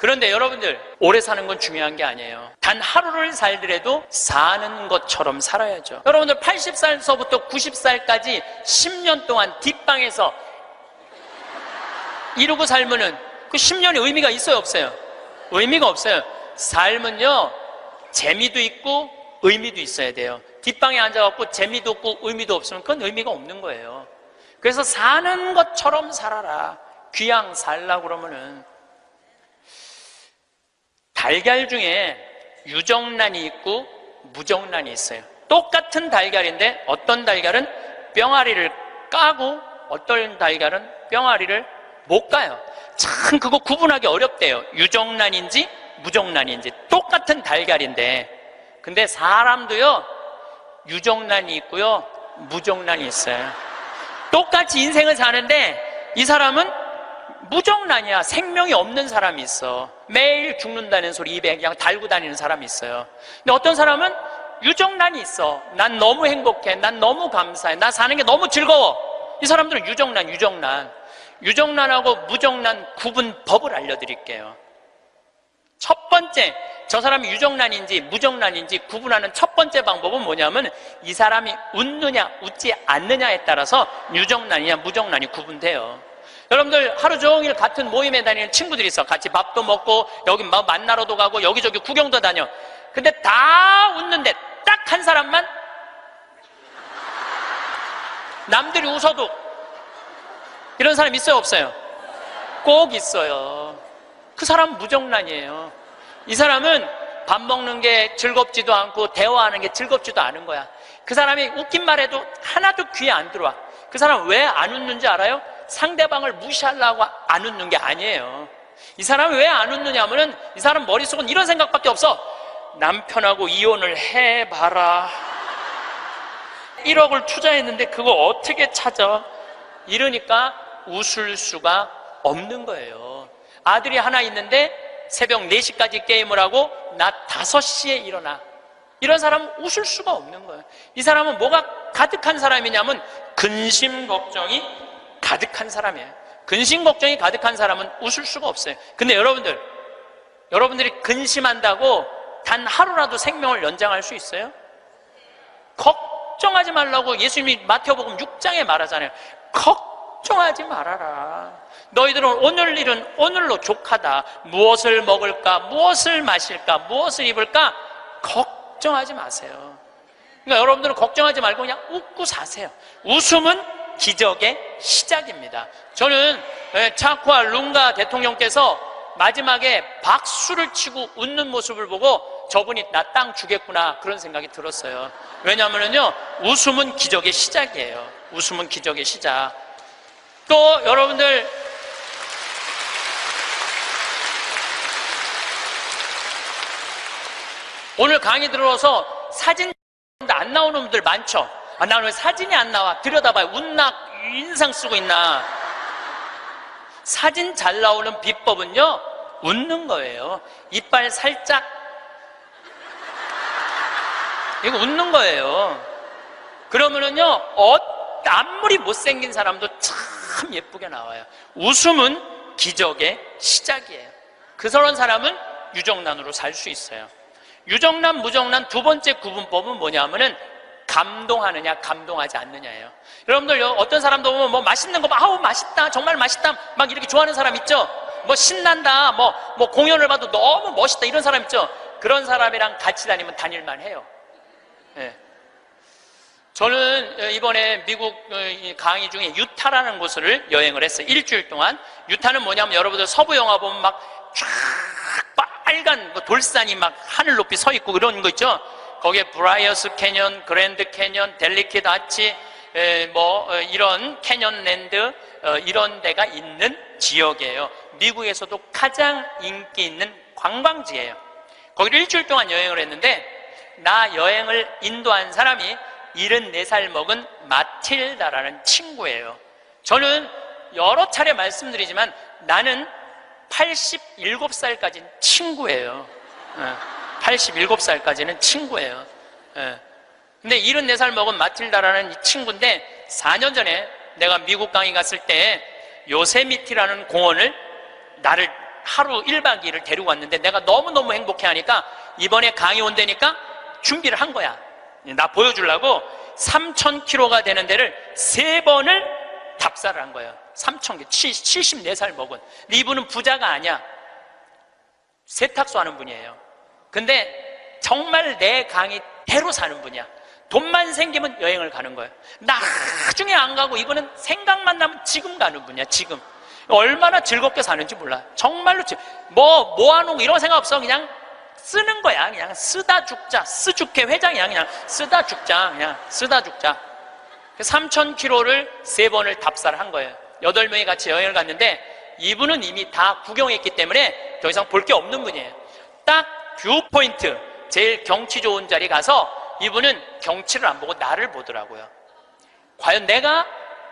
그런데 여러분들, 오래 사는 건 중요한 게 아니에요. 단 하루를 살더라도 사는 것처럼 살아야죠. 여러분들 80살서부터 90살까지 10년 동안 뒷방에서 이러고 살면은 그 10년의 의미가 있어요, 없어요? 의미가 없어요. 삶은요, 재미도 있고 의미도 있어야 돼요. 뒷방에 앉아갖고 재미도 없고 의미도 없으면 그건 의미가 없는 거예요. 그래서 사는 것처럼 살아라. 귀양 살라고 그러면은, 달걀 중에 유정란이 있고 무정란이 있어요. 똑같은 달걀인데 어떤 달걀은 뿅아리를 까고 어떤 달걀은 뿅아리를 못 까요. 참 그거 구분하기 어렵대요. 유정란인지 무정란인지. 똑같은 달걀인데, 근데 사람도요, 유정란이 있고요, 무정란이 있어요. 똑같이 인생을 사는데 이 사람은 무정란이야. 생명이 없는 사람이 있어. 매일 죽는다는 소리 입에 그냥 달고 다니는 사람이 있어요. 근데 어떤 사람은 유정란이 있어. 난 너무 행복해. 난 너무 감사해. 나 사는 게 너무 즐거워. 이 사람들은 유정란하고 무정란 구분법을 알려드릴게요. 첫 번째, 저 사람이 유정란인지 무정란인지 구분하는 첫 번째 방법은 뭐냐면, 이 사람이 웃느냐 웃지 않느냐에 따라서 유정란이냐 무정란이 구분돼요. 여러분들 하루 종일 같은 모임에 다니는 친구들이 있어. 같이 밥도 먹고 여기 막 만나러도 가고 여기저기 구경도 다녀. 근데 다 웃는데 딱 한 사람만 남들이 웃어도, 이런 사람 있어요, 없어요? 꼭 있어요. 그 사람은 무정란이에요. 이 사람은 밥 먹는 게 즐겁지도 않고 대화하는 게 즐겁지도 않은 거야. 그 사람이 웃긴 말해도 하나도 귀에 안 들어와. 그 사람 왜 안 웃는지 알아요? 상대방을 무시하려고 안 웃는 게 아니에요. 이 사람이 왜 안 웃느냐 하면은, 이 사람 머릿속은 이런 생각밖에 없어. 남편하고 이혼을 해봐라. 1억을 투자했는데 그거 어떻게 찾아? 이러니까 웃을 수가 없는 거예요. 아들이 하나 있는데 새벽 4시까지 게임을 하고 낮 5시에 일어나. 이런 사람은 웃을 수가 없는 거예요. 이 사람은 뭐가 가득한 사람이냐면 근심 걱정이 가득한 사람이에요. 근심 걱정이 가득한 사람은 웃을 수가 없어요. 근데 여러분들이 근심한다고 단 하루라도 생명을 연장할 수 있어요? 걱정하지 말라고 예수님이 마태복음 6장에 말하잖아요. 걱정하지 말아라. 너희들은 오늘 일은 오늘로 족하다. 무엇을 먹을까, 무엇을 마실까, 무엇을 입을까 걱정하지 마세요. 그러니까 여러분들은 걱정하지 말고 그냥 웃고 사세요. 웃음은 기적의 시작입니다. 저는 차쿠아 룽가 대통령께서 마지막에 박수를 치고 웃는 모습을 보고 저분이 나 땅 주겠구나, 그런 생각이 들었어요. 왜냐하면요, 웃음은 기적의 시작이에요. 웃음은 기적의 시작. 또 여러분들, 오늘 강의 들어서 사진 안 나오는 분들 많죠? 아, 나는 왜 사진이 안 나와? 들여다봐요. 웃나 인상 쓰고 있나? 사진 잘 나오는 비법은요, 웃는 거예요. 이빨 살짝, 이거 웃는 거예요. 그러면은요, 아무리 못생긴 사람도 참 예쁘게 나와요. 웃음은 기적의 시작이에요. 그런 사람은 유정란으로 살 수 있어요. 유정란, 무정란 두 번째 구분법은 뭐냐면은 감동하느냐 감동하지 않느냐예요. 여러분들 어떤 사람도 보면 뭐 맛있는 거 막, 아우 맛있다, 정말 맛있다 막 이렇게 좋아하는 사람 있죠? 뭐 신난다, 뭐 공연을 봐도 너무 멋있다, 이런 사람 있죠? 그런 사람이랑 같이 다니면 다닐만 해요. 네. 저는 이번에 미국 강의 중에 유타라는 곳을 여행을 했어요. 일주일 동안. 유타는 뭐냐면, 여러분들 서부 영화 보면 막 쫙 빨간 돌산이 막 하늘 높이 서 있고 이런 거 있죠? 거기에 브라이어스 캐년, 그랜드 캐년, 델리케트 아치, 이런 캐년랜드, 이런 데가 있는 지역이에요. 미국에서도 가장 인기 있는 관광지예요. 거기를 일주일 동안 여행을 했는데, 나 여행을 인도한 사람이 74살 먹은 마틸다라는 친구예요. 저는 여러 차례 말씀드리지만 나는 87살까지는 친구예요. 87살까지는 친구예요. 근데 74살 먹은 마틸다라는 이 친구인데, 4년 전에 내가 미국 강의 갔을 때 요세미티라는 공원을 나를 하루 1박 2일을 데리고 왔는데 내가 너무너무 행복해 하니까 이번에 강의 온다니까 준비를 한 거야. 나 보여주려고 3,000km가 되는 데를 3번을 답사를 한 거예요. 3,000km, 74살 먹은. 근데 이분은 부자가 아니야. 세탁소 하는 분이에요. 근데 정말 내 강의대로 사는 분이야. 돈만 생기면 여행을 가는 거예요. 나중에 안 가고 이분은 생각만 나면 지금 가는 분이야. 지금 얼마나 즐겁게 사는지 몰라. 정말로 모아놓은 거 이런 생각 없어. 그냥 쓰는 거야. 그냥 쓰다 죽자. 스주케 회장이야. 그냥 쓰다 죽자. 그냥 쓰다 죽자. 3,000km를 3번을 답사를 한 거예요. 8명이 같이 여행을 갔는데 이분은 이미 다 구경했기 때문에 더 이상 볼 게 없는 분이에요. 딱 뷰포인트, 제일 경치 좋은 자리 가서 이분은 경치를 안 보고 나를 보더라고요. 과연 내가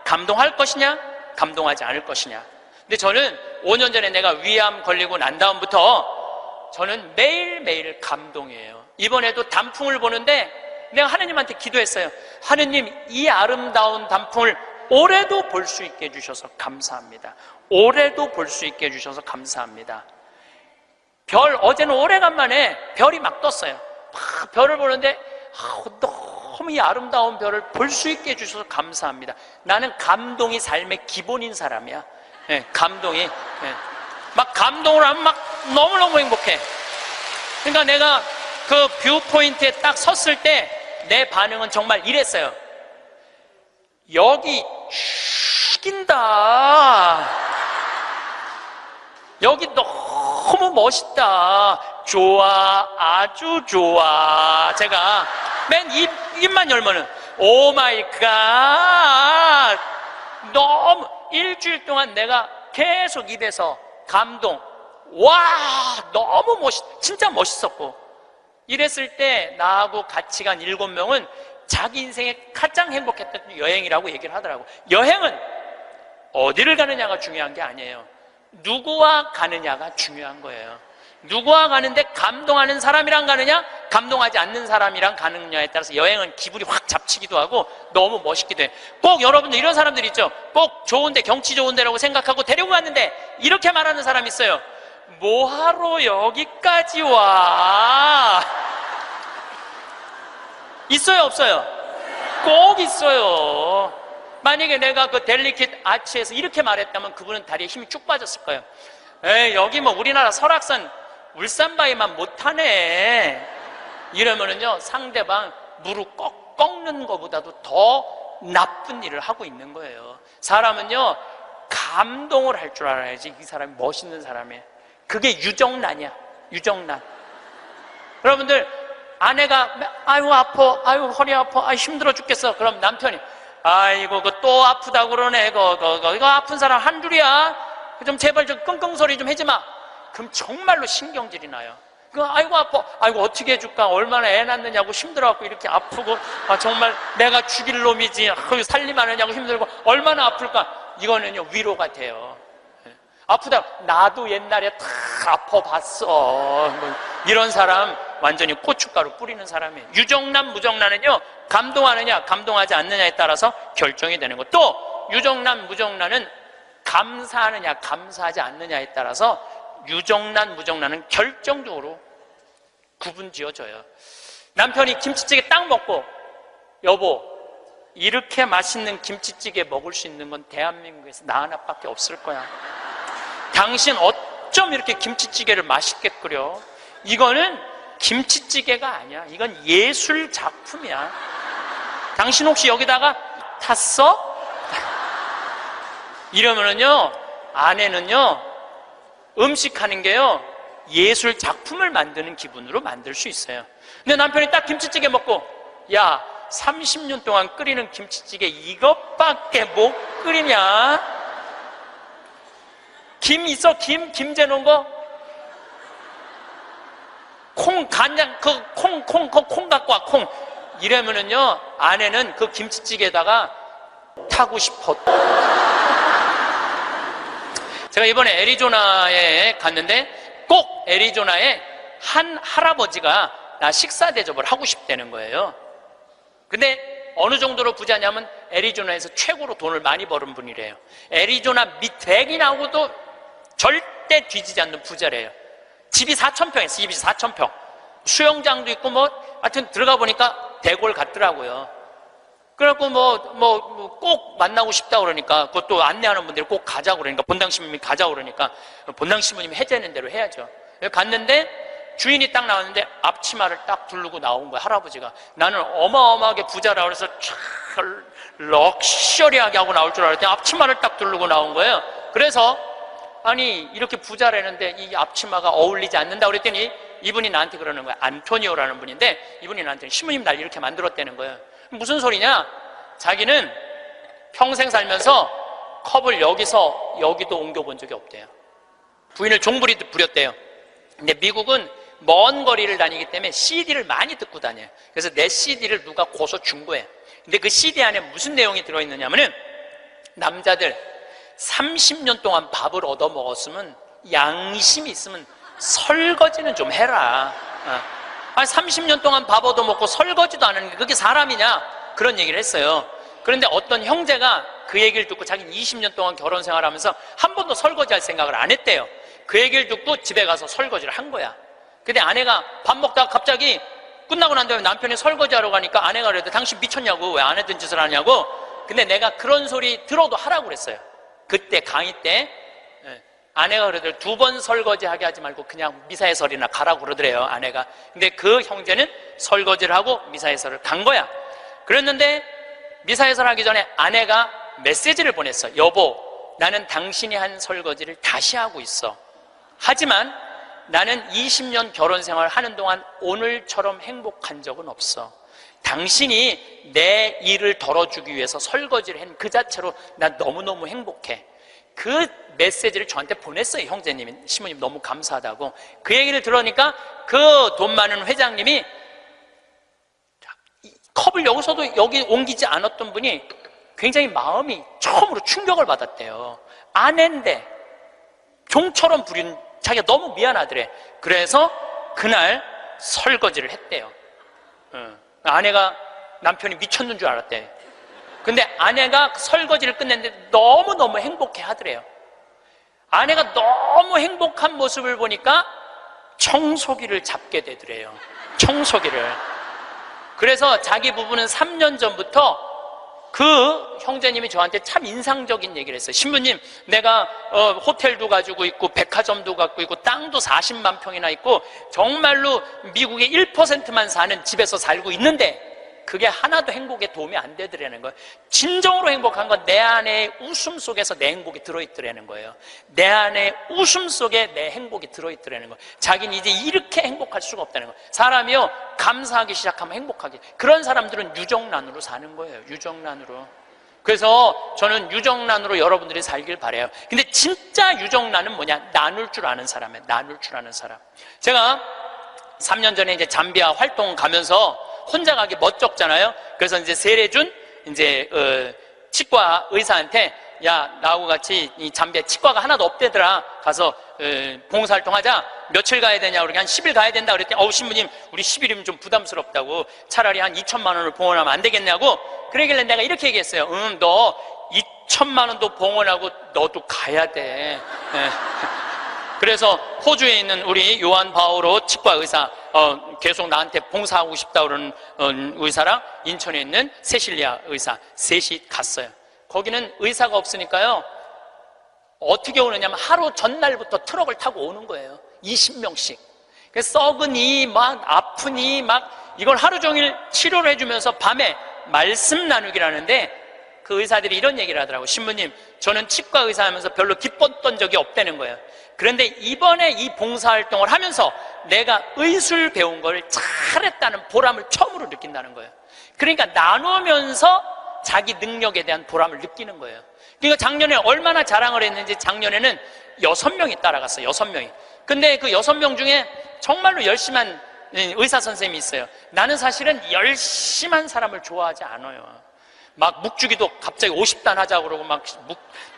감동할 것이냐, 감동하지 않을 것이냐. 근데 저는 5년 전에 내가 위암 걸리고 난 다음부터 저는 매일매일 감동이에요. 이번에도 단풍을 보는데 내가 하느님한테 기도했어요. 하느님, 이 아름다운 단풍을 올해도 볼 수 있게 해주셔서 감사합니다. 올해도 볼 수 있게 해주셔서 감사합니다. 어제는 오래간만에 별이 막 떴어요. 막 별을 보는데 너무 이 아름다운 별을 볼 수 있게 해주셔서 감사합니다. 나는 감동이 삶의 기본인 사람이야. 네, 감동이. 네. 막 감동을 하면 막 너무너무 행복해. 그러니까 내가 그 뷰포인트에 딱 섰을 때 내 반응은 정말 이랬어요. 여기 죽인다. 여기 너무 멋있다. 좋아, 아주 좋아. 제가 맨 입만 열면은 오 마이 갓. 너무 일주일 동안 내가 계속 입에서 감동. 와, 너무 진짜 멋있었고. 이랬을 때 나하고 같이 간 7명은 자기 인생에 가장 행복했던 여행이라고 얘기를 하더라고. 여행은 어디를 가느냐가 중요한 게 아니에요. 누구와 가느냐가 중요한 거예요. 누구와 가는데 감동하는 사람이랑 가느냐, 감동하지 않는 사람이랑 가느냐에 따라서 여행은 기분이 확 잡치기도 하고 너무 멋있기도 해. 꼭 여러분들 이런 사람들 있죠. 꼭 좋은데, 경치 좋은 데라고 생각하고 데리고 갔는데 이렇게 말하는 사람이 있어요. 뭐하러 여기까지 와? 있어요, 없어요? 꼭 있어요. 만약에 내가 그 델리킷 아치에서 이렇게 말했다면 그분은 다리에 힘이 쭉 빠졌을 거예요. 에이, 여기 뭐 우리나라 설악산 울산바위만 못하네. 이러면은요, 상대방 무릎 꺾는 것보다도 더 나쁜 일을 하고 있는 거예요. 사람은요, 감동을 할 줄 알아야지 이 사람이 멋있는 사람이에요. 그게 유정란이야. 유정란. 여러분들, 아내가 아이고 아파, 아이고 허리 아파, 아이 힘들어 죽겠어. 그럼 남편이 아이고 또 아프다고 그러네. 이거 아픈 사람 한 줄이야. 좀 제발 좀 끙끙 소리 좀 하지 마. 그럼 정말로 신경질이 나요. 아이고 아파, 아이고 어떻게 해줄까, 얼마나 애 낳느냐고 힘들어갖고 이렇게 아프고, 정말 내가 죽일 놈이지, 살림 안 하냐고 힘들고 얼마나 아플까. 이거는요 위로가 돼요. 아프다, 나도 옛날에 다 아파봤어. 이런 사람 완전히 고춧가루 뿌리는 사람이에요. 유정란, 무정란은요, 감동하느냐 감동하지 않느냐에 따라서 결정이 되는 거. 또 유정란, 무정란은 감사하느냐 감사하지 않느냐에 따라서 유정란, 무정란은 결정적으로 구분 지어져요. 남편이 김치찌개 딱 먹고, 여보, 이렇게 맛있는 김치찌개 먹을 수 있는 건 대한민국에서 나 하나밖에 없을 거야. 당신 어쩜 이렇게 김치찌개를 맛있게 끓여? 이거는 김치찌개가 아니야. 이건 예술 작품이야. 당신 혹시 여기다가 탔어? 이러면은요, 아내는요, 음식하는 게요, 예술 작품을 만드는 기분으로 만들 수 있어요. 근데 남편이 딱 김치찌개 먹고, 야, 30년 동안 끓이는 김치찌개 이것밖에 못 끓이냐? 김 있어? 김 재놓은 거? 콩, 간장, 콩 갖고 와, 콩. 이러면은요, 아내는 그 김치찌개에다가 타고 싶어. 제가 이번에 애리조나에 갔는데 꼭 애리조나에 한 할아버지가 나 식사 대접을 하고 싶다는 거예요. 근데 어느 정도로 부자냐면 애리조나에서 최고로 돈을 많이 버는 분이래요. 애리조나 밑 백인하고도 절대 절대 뒤지지 않는 부자래요. 집이 4,000평이었어요. 집이 4,000평. 수영장도 있고 하여튼 들어가 보니까 대골 같더라고요. 그래갖고 꼭 만나고 싶다 그러니까, 그것도 안내하는 분들이 꼭 가자고 그러니까, 본당 신부님이 가자고 그러니까, 본당 신부님이 해제하는 대로 해야죠. 갔는데, 주인이 딱 나왔는데, 앞치마를 딱 두르고 나온 거야, 할아버지가. 나는 어마어마하게 부자라 그래서 촥, 럭셔리하게 하고 나올 줄 알았더니, 앞치마를 딱 두르고 나온 거예요. 그래서, 아니, 이렇게 부자라는데, 이 앞치마가 어울리지 않는다 그랬더니, 이분이 나한테 그러는 거야. 안토니오라는 분인데, 이분이 나한테, 신부님 날 이렇게 만들었다는 거예요. 무슨 소리냐? 자기는 평생 살면서 컵을 여기서 여기도 옮겨본 적이 없대요. 부인을 종부리 부렸대요. 근데 미국은 먼 거리를 다니기 때문에 CD를 많이 듣고 다녀요. 그래서 내 CD를 누가 고서 준 거예요. 근데 그 CD 안에 무슨 내용이 들어있느냐면은, 남자들 30년 동안 밥을 얻어 먹었으면, 양심이 있으면 설거지는 좀 해라. 아니 30년 동안 밥 얻어먹고 설거지도 안 하는 게 그게 사람이냐? 그런 얘기를 했어요. 그런데 어떤 형제가 그 얘기를 듣고, 자기는 20년 동안 결혼 생활하면서 한 번도 설거지할 생각을 안 했대요. 그 얘기를 듣고 집에 가서 설거지를 한 거야. 근데 아내가 밥 먹다가 갑자기 끝나고 난 다음에 남편이 설거지하러 가니까 아내가 그래도 당신 미쳤냐고, 왜 안 했던 짓을 하냐고. 근데 내가 그런 소리 들어도 하라고 그랬어요. 그때 강의 때 아내가 그러더래요. 2번 설거지하게 하지 말고 그냥 미사해설이나 가라고 그러더래요, 아내가. 근데 그 형제는 설거지를 하고 미사해설을 간 거야. 그랬는데 미사해설 하기 전에 아내가 메시지를 보냈어. 여보, 나는 당신이 한 설거지를 다시 하고 있어. 하지만 나는 20년 결혼 생활 하는 동안 오늘처럼 행복한 적은 없어. 당신이 내 일을 덜어주기 위해서 설거지를 한 그 자체로 난 너무너무 행복해. 그 메시지를 저한테 보냈어요, 형제님이. 시모님 너무 감사하다고. 그 얘기를 들으니까 그 돈 많은 회장님이 컵을 여기서도 여기 옮기지 않았던 분이 굉장히 마음이 처음으로 충격을 받았대요. 아내인데 종처럼 부린 자기가 너무 미안하더래. 그래서 그날 설거지를 했대요. 아내가 남편이 미쳤는 줄 알았대. 근데 아내가 설거지를 끝냈는데 너무너무 행복해 하더래요. 아내가 너무 행복한 모습을 보니까 청소기를 잡게 되더래요. 청소기를. 그래서 자기 부부는 3년 전부터 그 형제님이 저한테 참 인상적인 얘기를 했어요. 신부님, 내가 호텔도 가지고 있고 백화점도 갖고 있고 땅도 40만 평이나 있고 정말로 미국의 1%만 사는 집에서 살고 있는데 그게 하나도 행복에 도움이 안 되더라는 거예요. 진정으로 행복한 건 내 안에 웃음 속에서 내 행복이 들어있더라는 거예요. 내 안에 웃음 속에 내 행복이 들어있더라는 거예요. 자기는 이제 이렇게 행복할 수가 없다는 거예요. 사람이요, 감사하기 시작하면 행복하게. 그런 사람들은 유정란으로 사는 거예요. 유정란으로. 그래서 저는 유정란으로 여러분들이 살길 바라요. 근데 진짜 유정란은 뭐냐? 나눌 줄 아는 사람이에요. 나눌 줄 아는 사람. 제가 3년 전에 이제 잠비아 활동 가면서 혼자 가기 멋쩍잖아요. 그래서 이제 세례준 치과 의사한테, 야, 나하고 같이 이 잠비아 치과가 하나도 없대더라. 가서 봉사활동 하자. 며칠 가야 되냐? 그러니까 한 10일 가야 된다 그랬더니, 신부님, 우리 10일이면 좀 부담스럽다고. 차라리 한 2천만 원을 봉헌하면 안 되겠냐고. 그러길래 내가 이렇게 얘기했어요. 너 2천만 원도 봉헌하고 너도 가야 돼. 그래서 호주에 있는 우리 요한 바오로 치과 의사, 계속 나한테 봉사하고 싶다 그러는 의사랑 인천에 있는 세실리아 의사 셋이 갔어요. 거기는 의사가 없으니까요, 어떻게 오느냐면 하루 전날부터 트럭을 타고 오는 거예요. 20명씩. 썩으니 막 아프니 막 이걸 하루 종일 치료를 해주면서 밤에 말씀 나누기라는데, 그 의사들이 이런 얘기를 하더라고요. 신부님, 저는 치과 의사 하면서 별로 기뻤던 적이 없다는 거예요. 그런데 이번에 이 봉사활동을 하면서 내가 의술 배운 걸 잘했다는 보람을 처음으로 느낀다는 거예요. 그러니까 나누면서 자기 능력에 대한 보람을 느끼는 거예요. 그러니까 작년에 얼마나 자랑을 했는지, 작년에는 6명이 따라갔어요. 6명이. 근데 그 6명 중에 정말로 열심한 의사 선생님이 있어요. 나는 사실은 열심한 사람을 좋아하지 않아요. 막 묵주기도 갑자기 50단 하자고 그러고 막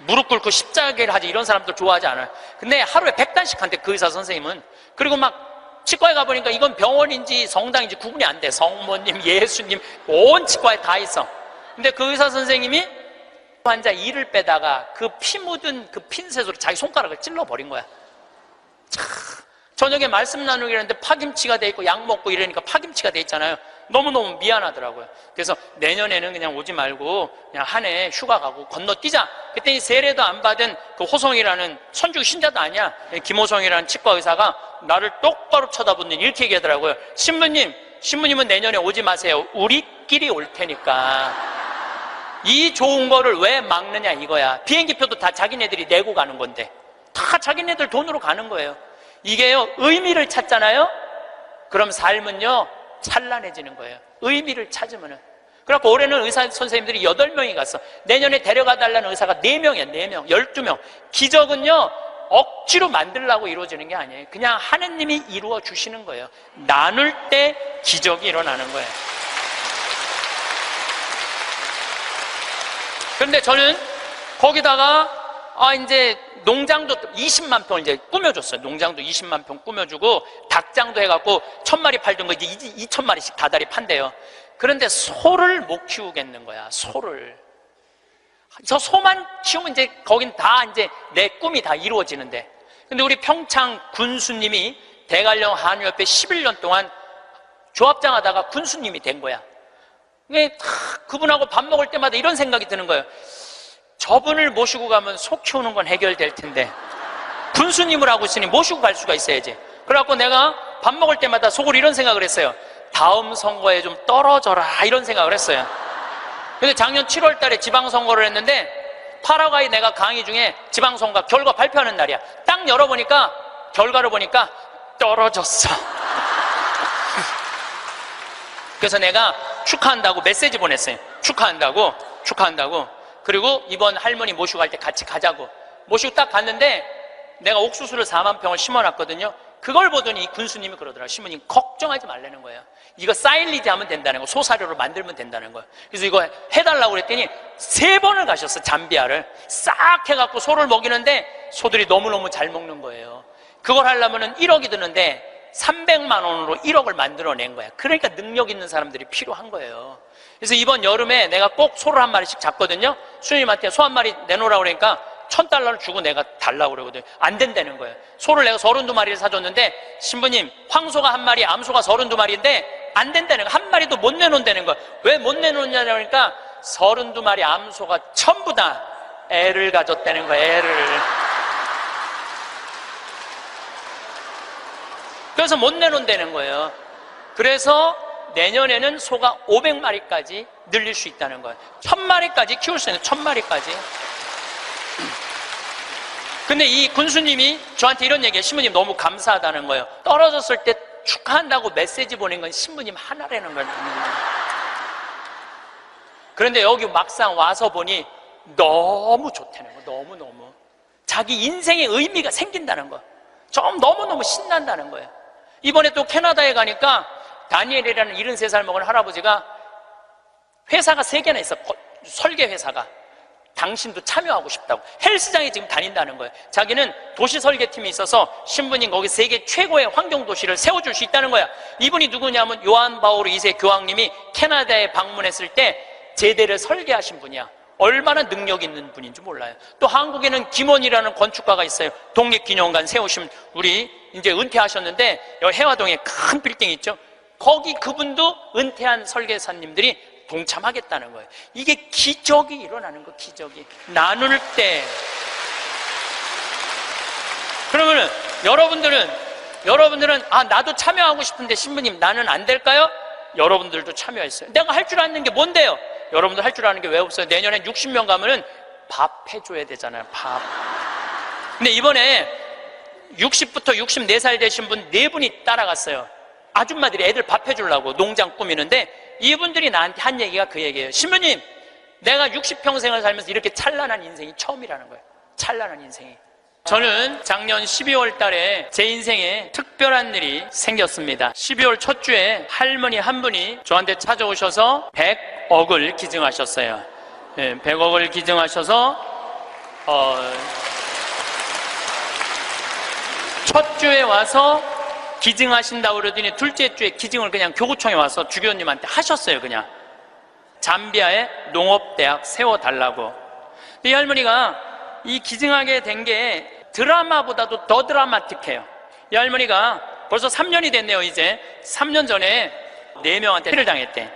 무릎 꿇고 십자가를 하지, 이런 사람들 좋아하지 않아요. 근데 하루에 100단씩 한대, 그 의사 선생님은. 그리고 막 치과에 가보니까 이건 병원인지 성당인지 구분이 안 돼. 성모님, 예수님, 온 치과에 다 있어. 근데 그 의사 선생님이 환자 이를 빼다가 그 피 묻은 그 핀셋으로 자기 손가락을 찔러버린 거야. 저녁에 말씀 나누기라는데 파김치가 돼 있고 약 먹고 이러니까 파김치가 돼 있잖아요. 너무너무 미안하더라고요. 그래서 내년에는 그냥 오지 말고 그냥 한 해 휴가 가고 건너뛰자. 그랬더니 세례도 안 받은 그 호성이라는 천주교 신자도 아니야, 김호성이라는 치과 의사가 나를 똑바로 쳐다보더니 이렇게 얘기하더라고요. 신부님은 내년에 오지 마세요. 우리끼리 올 테니까. 이 좋은 거를 왜 막느냐 이거야. 비행기표도 다 자기네들이 내고 가는 건데 다 자기네들 돈으로 가는 거예요. 이게요, 의미를 찾잖아요. 그럼 삶은요 찬란해지는 거예요. 의미를 찾으면은. 그래갖고 올해는 의사 선생님들이 8명이 갔어. 내년에 데려가 달라는 의사가 4명이야. 4명, 12명. 기적은요 억지로 만들려고 이루어지는 게 아니에요. 그냥 하느님이 이루어 주시는 거예요. 나눌 때 기적이 일어나는 거예요. 그런데 저는 거기다가 이제 농장도 20만 평을 이제 꾸며줬어요. 농장도 20만 평 꾸며주고 닭장도 해갖고 1000마리 팔던 거 이제 2000마리씩 다달이 판대요. 그런데 소를 못 키우겠는 거야. 소를. 저 소만 키우면 이제 거긴 다 이제 내 꿈이 다 이루어지는데. 근데 우리 평창 군수님이 대관령 한의협회 11년 동안 조합장 하다가 군수님이 된 거야. 그분하고 밥 먹을 때마다 이런 생각이 드는 거예요. 저분을 모시고 가면 소 키우는 건 해결될 텐데 군수님을 하고 있으니 모시고 갈 수가 있어야지. 그래갖고 내가 밥 먹을 때마다 속으로 이런 생각을 했어요. 다음 선거에 좀 떨어져라 이런 생각을 했어요. 근데 작년 7월 달에 지방선거를 했는데 파라과이 내가 강의 중에 지방선거 결과 발표하는 날이야. 딱 열어보니까 결과를 보니까 떨어졌어. 그래서 내가 축하한다고 메시지 보냈어요. 축하한다고. 그리고 이번 할머니 모시고 갈 때 같이 가자고. 모시고 딱 갔는데 내가 옥수수를 4만 평을 심어놨거든요. 그걸 보더니 이 군수님이 그러더라고요. 신부님 걱정하지 말라는 거예요. 이거 사일리지 하면 된다는 거, 소사료로 만들면 된다는 거예요. 그래서 이거 해달라고 그랬더니 3번을 가셨어. 잠비아를 싹 해갖고 소를 먹이는데 소들이 너무너무 잘 먹는 거예요. 그걸 하려면 1억이 드는데 300만 원으로 1억을 만들어낸 거야. 그러니까 능력 있는 사람들이 필요한 거예요. 그래서 이번 여름에 내가 꼭 소를 한 마리씩 잡거든요. 수님한테 소 한 마리 내놓으라고 그러니까 $1000를 주고 내가 달라고 그러거든요. 안 된다는 거예요. 소를 내가 32마리를 사줬는데 신부님 황소가 한 마리, 암소가 32마리인데 안 된다는 거예요. 한 마리도 못 내놓는다는 거예요. 왜 못 내놓느냐고 하니까 32마리 암소가 전부 다 애를 가졌다는 거예요. 애를. 그래서 못 내놓는다는 거예요. 그래서 내년에는 소가 500마리까지 늘릴 수 있다는 거예요. 1000마리까지 키울 수 있는 1000마리까지. 근데 이 군수님이 저한테 이런 얘기해요. 신부님 너무 감사하다는 거예요. 떨어졌을 때 축하한다고 메시지 보낸 건 신부님 하나라는 거예요. 그런데 여기 막상 와서 보니 너무 좋다는 거예요. 너무너무. 자기 인생의 의미가 생긴다는 거예요. 좀 너무너무 신난다는 거예요. 이번에 또 캐나다에 가니까 다니엘이라는 73살 먹은 할아버지가 회사가 3개나 있어. 설계 회사가. 당신도 참여하고 싶다고. 헬스장에 지금 다닌다는 거예요. 자기는 도시 설계팀이 있어서 신부님 거기 세계 최고의 환경도시를 세워줄 수 있다는 거야. 이분이 누구냐면 요한 바오로 2세 교황님이 캐나다에 방문했을 때 제대를 설계하신 분이야. 얼마나 능력 있는 분인지 몰라요. 또 한국에는 김원이라는 건축가가 있어요. 독립기념관 세우신 우리 이제 은퇴하셨는데 여기 해화동에 큰 빌딩 있죠. 거기 그분도 은퇴한 설계사님들이 동참하겠다는 거예요. 이게 기적이 일어나는 거, 기적이. 나눌 때. 그러면은 여러분들은 나도 참여하고 싶은데 신부님 나는 안 될까요? 여러분들도 참여했어요. 내가 할 줄 아는 게 뭔데요? 여러분들 할 줄 아는 게 왜 없어요? 내년에 60명 가면은 밥 해줘야 되잖아요. 밥. 근데 이번에 60부터 64살 되신 분 4분이 따라갔어요. 아줌마들이 애들 밥 해주려고 농장 꾸미는데 이분들이 나한테 한 얘기가 그 얘기예요. 신부님, 내가 60평생을 살면서 이렇게 찬란한 인생이 처음이라는 거예요. 찬란한 인생이. 저는 작년 12월 달에 제 인생에 특별한 일이 생겼습니다. 12월 첫 주에 할머니 한 분이 저한테 찾아오셔서 100억을 기증하셨어요. 100억을 기증하셔서 첫 주에 와서 기증하신다고 그러더니 둘째 주에 기증을 그냥 교구청에 와서 주교님한테 하셨어요. 그냥 잠비아에 농업대학 세워달라고. 이 할머니가 이 기증하게 된 게 드라마보다도 더 드라마틱해요. 이 할머니가 벌써 3년이 됐네요. 이제 3년 전에 4명한테 해를 당했대.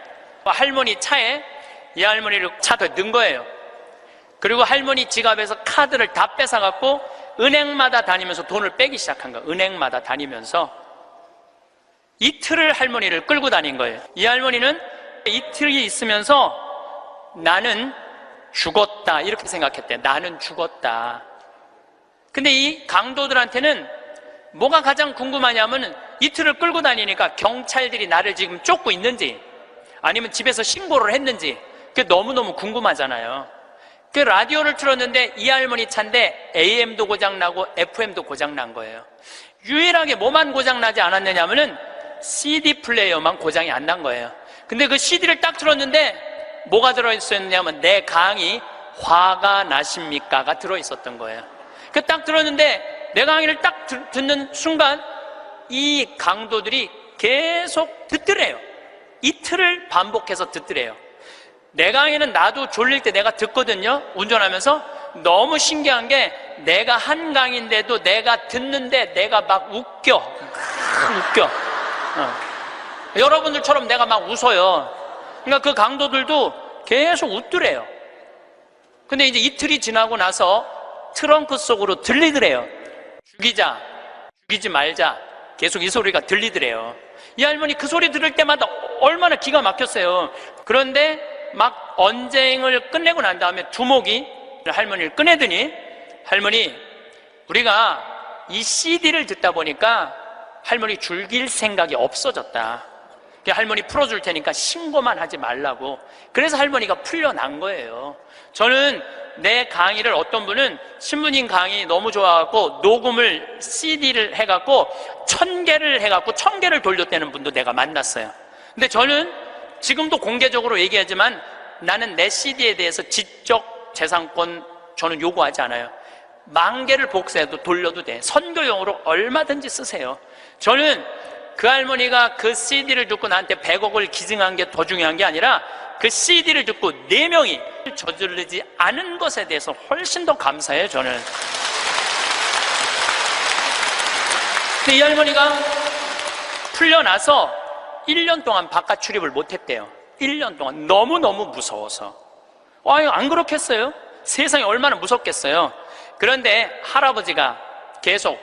할머니 차에 이 할머니를 차에 넣은 거예요. 그리고 할머니 지갑에서 카드를 다 뺏어갖고 은행마다 다니면서 돈을 빼기 시작한 거예요. 은행마다 다니면서 이틀을 할머니를 끌고 다닌 거예요. 이 할머니는 이틀이 있으면서 나는 죽었다 이렇게 생각했대. 나는 죽었다. 근데 이 강도들한테는 뭐가 가장 궁금하냐면 이틀을 끌고 다니니까 경찰들이 나를 지금 쫓고 있는지 아니면 집에서 신고를 했는지 그게 너무너무 궁금하잖아요. 그 라디오를 틀었는데 이 할머니 차인데 AM도 고장나고 FM도 고장난 거예요. 유일하게 뭐만 고장나지 않았느냐면은 CD 플레이어만 고장이 안 난 거예요. 근데 그 CD를 딱 틀었는데 뭐가 들어있었냐면 내 강의 화가 나십니까가 들어있었던 거예요. 그 딱 들었는데 내 강의를 딱 듣는 순간 이 강도들이 계속 듣더래요. 이틀을 반복해서 듣더래요. 내 강의는 나도 졸릴 때 내가 듣거든요. 운전하면서. 너무 신기한 게 내가 한 강의인데도 내가 듣는데 내가 막 웃겨. 웃겨. 여러분들처럼 내가 막 웃어요. 그러니까 그 강도들도 계속 웃더래요. 근데 이제 이틀이 지나고 나서 트렁크 속으로 들리더래요. 죽이자, 죽이지 말자. 계속 이 소리가 들리더래요. 이 할머니 그 소리 들을 때마다 얼마나 기가 막혔어요. 그런데 막 언쟁을 끝내고 난 다음에 두목이 할머니를 꺼내더니 할머니, 우리가 이 CD를 듣다 보니까 할머니 죽일 생각이 없어졌다. 할머니 풀어줄 테니까 신고만 하지 말라고. 그래서 할머니가 풀려난 거예요. 저는 내 강의를 어떤 분은 신부님 강의 너무 좋아갖고 녹음을 CD를 해갖고 1000개를 해갖고 1000개를 돌렸다는 분도 내가 만났어요. 근데 저는 지금도 공개적으로 얘기하지만 나는 내 CD에 대해서 지적 재산권 저는 요구하지 않아요. 10,000개를 복사해도 돌려도 돼. 선교용으로 얼마든지 쓰세요. 저는 그 할머니가 그 CD를 듣고 나한테 100억을 기증한 게 더 중요한 게 아니라 그 CD를 듣고 4명이 저지르지 않은 것에 대해서 훨씬 더 감사해요. 저는. 근데 이 할머니가 풀려나서 1년 동안 바깥 출입을 못했대요. 1년 동안 너무너무 무서워서. 안 그렇겠어요? 세상이 얼마나 무섭겠어요? 그런데 할아버지가 계속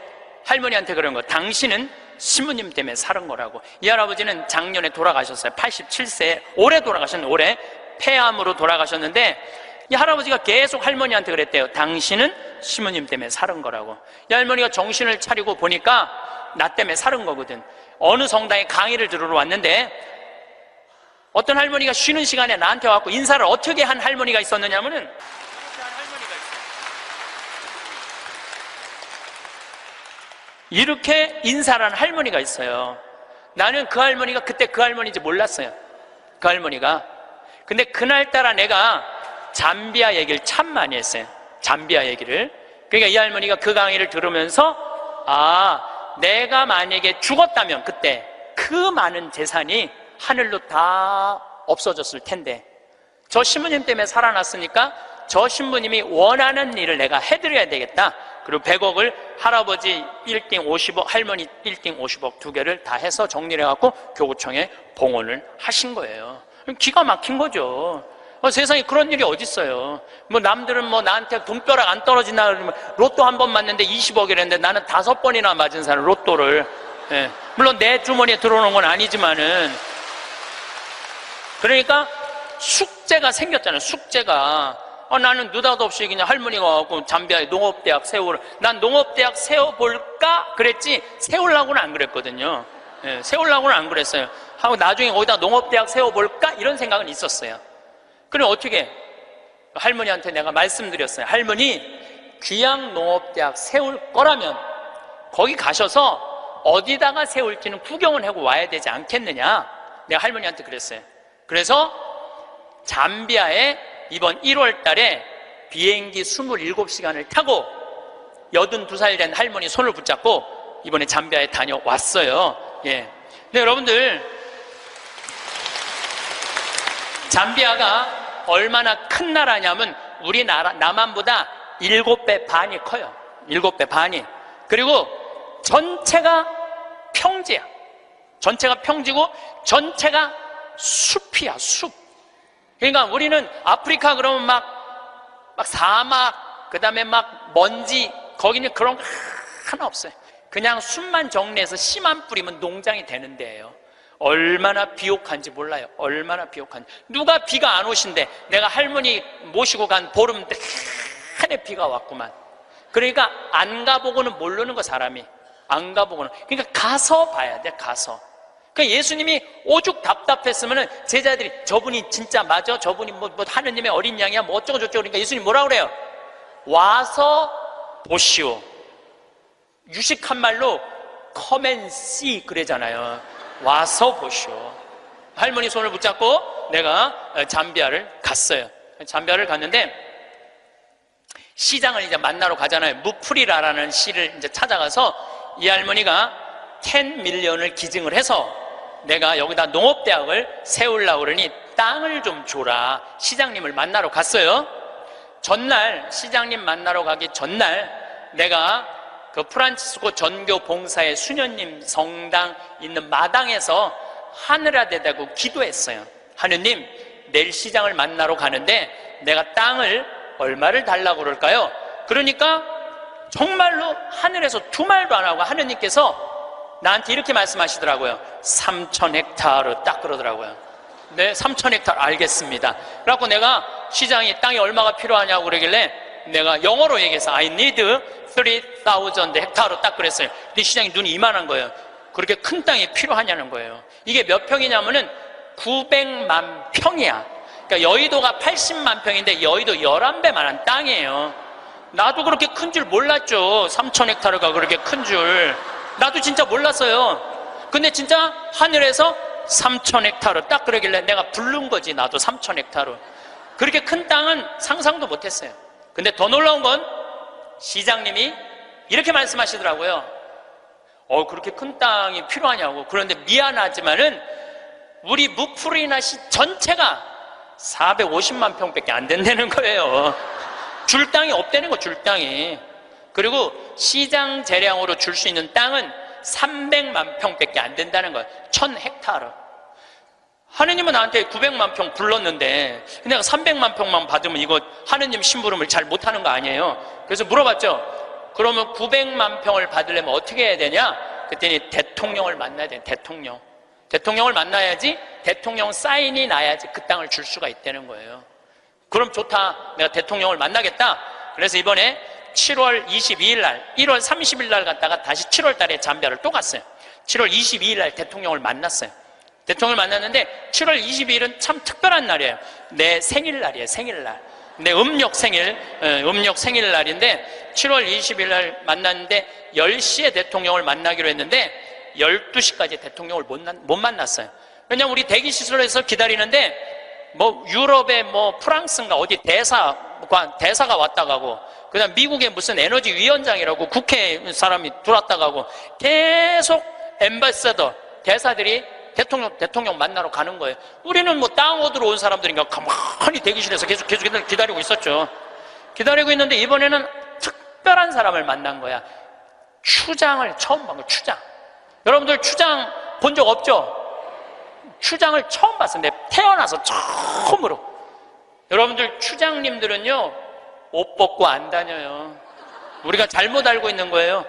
할머니한테 그런 거, 당신은 신부님 때문에 살은 거라고. 이 할아버지는 작년에 돌아가셨어요. 87세, 올해 돌아가셨는데, 올해 폐암으로 돌아가셨는데 이 할아버지가 계속 할머니한테 그랬대요. 당신은 신부님 때문에 살은 거라고. 이 할머니가 정신을 차리고 보니까 나 때문에 살은 거거든. 어느 성당에 강의를 들으러 왔는데 어떤 할머니가 쉬는 시간에 나한테 와서 인사를 어떻게 한 할머니가 있었느냐면은 이렇게 인사를 한 할머니가 있어요. 나는 그 할머니가 그때 그 할머니인지 몰랐어요. 그 할머니가. 근데 그날따라 내가 잠비아 얘기를 참 많이 했어요. 잠비아 얘기를. 그러니까 이 할머니가 그 강의를 들으면서 내가 만약에 죽었다면 그때 그 많은 재산이 하늘로 다 없어졌을 텐데 저 신부님 때문에 살아났으니까 저 신부님이 원하는 일을 내가 해드려야 되겠다. 그리고 100억을 할아버지 1띵 50억, 할머니 1띵 50억 두 개를 다 해서 정리를 해갖고 교구청에 봉헌을 하신 거예요. 기가 막힌 거죠. 세상에 그런 일이 어딨어요. 남들은 나한테 돈벼락 안 떨어지나 그러면 로또 한 번 맞는데 20억이랬는데 나는 5번이나 맞은 사람 로또를. 예. 물론 내 주머니에 들어오는 건 아니지만은. 그러니까 숙제가 생겼잖아요. 숙제가. 나는 느닷없이 그냥 할머니가 와갖고 잠비아에 농업대학 세우라. 난 농업대학 세워볼까? 그랬지 세우려고는 안 그랬거든요. 예, 세우려고는 안 그랬어요. 하고 나중에 거기다 농업대학 세워볼까? 이런 생각은 있었어요. 그럼 어떻게? 할머니한테 내가 말씀드렸어요. 할머니, 귀양농업대학 세울 거라면 거기 가셔서 어디다가 세울지는 구경을 하고 와야 되지 않겠느냐? 내가 할머니한테 그랬어요. 그래서 잠비아에 이번 1월 달에 비행기 27시간을 타고 82살 된 할머니 손을 붙잡고 이번에 잠비아에 다녀왔어요. 예. 근데 여러분들, 잠비아가 얼마나 큰 나라냐면 우리나라, 남한보다 7배 반이 커요. 7배 반이. 그리고 전체가 평지야. 전체가 평지고 전체가 숲이야, 숲. 그러니까 우리는 아프리카 그러면 막 사막, 그 다음에 막 먼지, 거기는 그런 거 하나 없어요. 그냥 숲만 정리해서 씨만 뿌리면 농장이 되는 데예요. 얼마나 비옥한지 몰라요. 얼마나 비옥한지. 누가 비가 안 오신대. 내가 할머니 모시고 간 보름 내내 비가 왔구만. 그러니까 안 가보고는 모르는 거, 사람이. 안 가보고는. 그러니까 가서 봐야 돼, 가서. 그러니까 예수님이 오죽 답답했으면은 제자들이 저분이 진짜 맞아? 저분이 뭐 하느님의 어린 양이야? 뭐 어쩌고 저쩌고. 그러니까 예수님 뭐라 그래요? 와서 보시오. 유식한 말로 come and see 그러잖아요. 와서 보시오. 할머니 손을 붙잡고 내가 잠비아를 갔어요. 잠비아를 갔는데 시장을 이제 만나러 가잖아요. 무프리라라는 시를 이제 찾아가서 이 할머니가 10밀리언을 기증을 해서 내가 여기다 농업대학을 세우려고 그러니 땅을 좀 줘라. 시장님을 만나러 갔어요. 전날, 시장님 만나러 가기 전날 내가 그 프란치스코 전교 봉사의 수녀님 성당 있는 마당에서 하늘에 대고 기도했어요. 하느님, 내일 시장을 만나러 가는데 내가 땅을 얼마를 달라고 그럴까요? 그러니까 정말로 하늘에서 두 말도 안 하고 하느님께서 나한테 이렇게 말씀하시더라고요. 3,000헥타르 딱 그러더라고요. 네, 3,000헥타르 알겠습니다. 그래갖고 내가 시장이 땅이 얼마가 필요하냐고 그러길래 내가 영어로 얘기해서 I need 3,000 헥타르 딱 그랬어요. 근데 시장이 눈이 이만한 거예요. 그렇게 큰 땅이 필요하냐는 거예요. 이게 몇 평이냐면은 900만 평이야. 그러니까 여의도가 80만 평인데 여의도 11배만한 땅이에요. 나도 그렇게 큰 줄 몰랐죠. 3,000헥타르가 그렇게 큰 줄. 나도 진짜 몰랐어요. 근데 진짜 하늘에서 3,000헥타르 딱 그러길래 내가 부른 거지. 나도 3,000헥타르. 그렇게 큰 땅은 상상도 못했어요. 근데 더 놀라운 건 시장님이 이렇게 말씀하시더라고요. 그렇게 큰 땅이 필요하냐고. 그런데 미안하지만은 우리 무프리나시 전체가 450만 평밖에 안 된다는 거예요. 줄 땅이 없다는 거, 줄 땅이. 그리고 시장 재량으로 줄 수 있는 땅은 300만 평밖에 안 된다는 거예요. 1,000헥타르. 하느님은 나한테 900만 평 불렀는데 내가 300만 평만 받으면 이거 하느님 심부름을 잘 못하는 거 아니에요. 그래서 물어봤죠. 그러면 900만 평을 받으려면 어떻게 해야 되냐? 그랬더니 대통령을 만나야 돼. 대통령을 만나야지 대통령 사인이 나야지 그 땅을 줄 수가 있다는 거예요. 그럼 좋다. 내가 대통령을 만나겠다. 그래서 이번에 7월 22일 날, 1월 30일 날 갔다가 다시 7월 달에 잠비아를 또 갔어요. 7월 22일 날 대통령을 만났어요. 대통령을 만났는데 7월 22일은 참 특별한 날이에요. 내 생일날이에요. 생일날. 내 음력 생일날인데 7월 20일 날 만났는데 10시에 대통령을 만나기로 했는데 12시까지 대통령을 못 만났어요. 왜냐면 우리 대기시설에서 기다리는데 뭐 유럽의 뭐 프랑스인가 어디 대사가 왔다 가고 그 다음 미국의 무슨 에너지 위원장이라고 국회 사람이 들어왔다 가고 계속 엠바서더 대사들이 대통령 만나러 가는 거예요. 우리는 뭐 땅 얻으러 온 사람들인가 가만히 대기실에서 계속 기다리고 있었죠. 기다리고 있는데 이번에는 특별한 사람을 만난 거야. 추장을 처음 본 거야. 추장. 여러분들 추장 본 적 없죠? 추장을 처음 봤어요. 내가 태어나서 처음으로. 여러분들 추장님들은요 옷 벗고 안 다녀요. 우리가 잘못 알고 있는 거예요.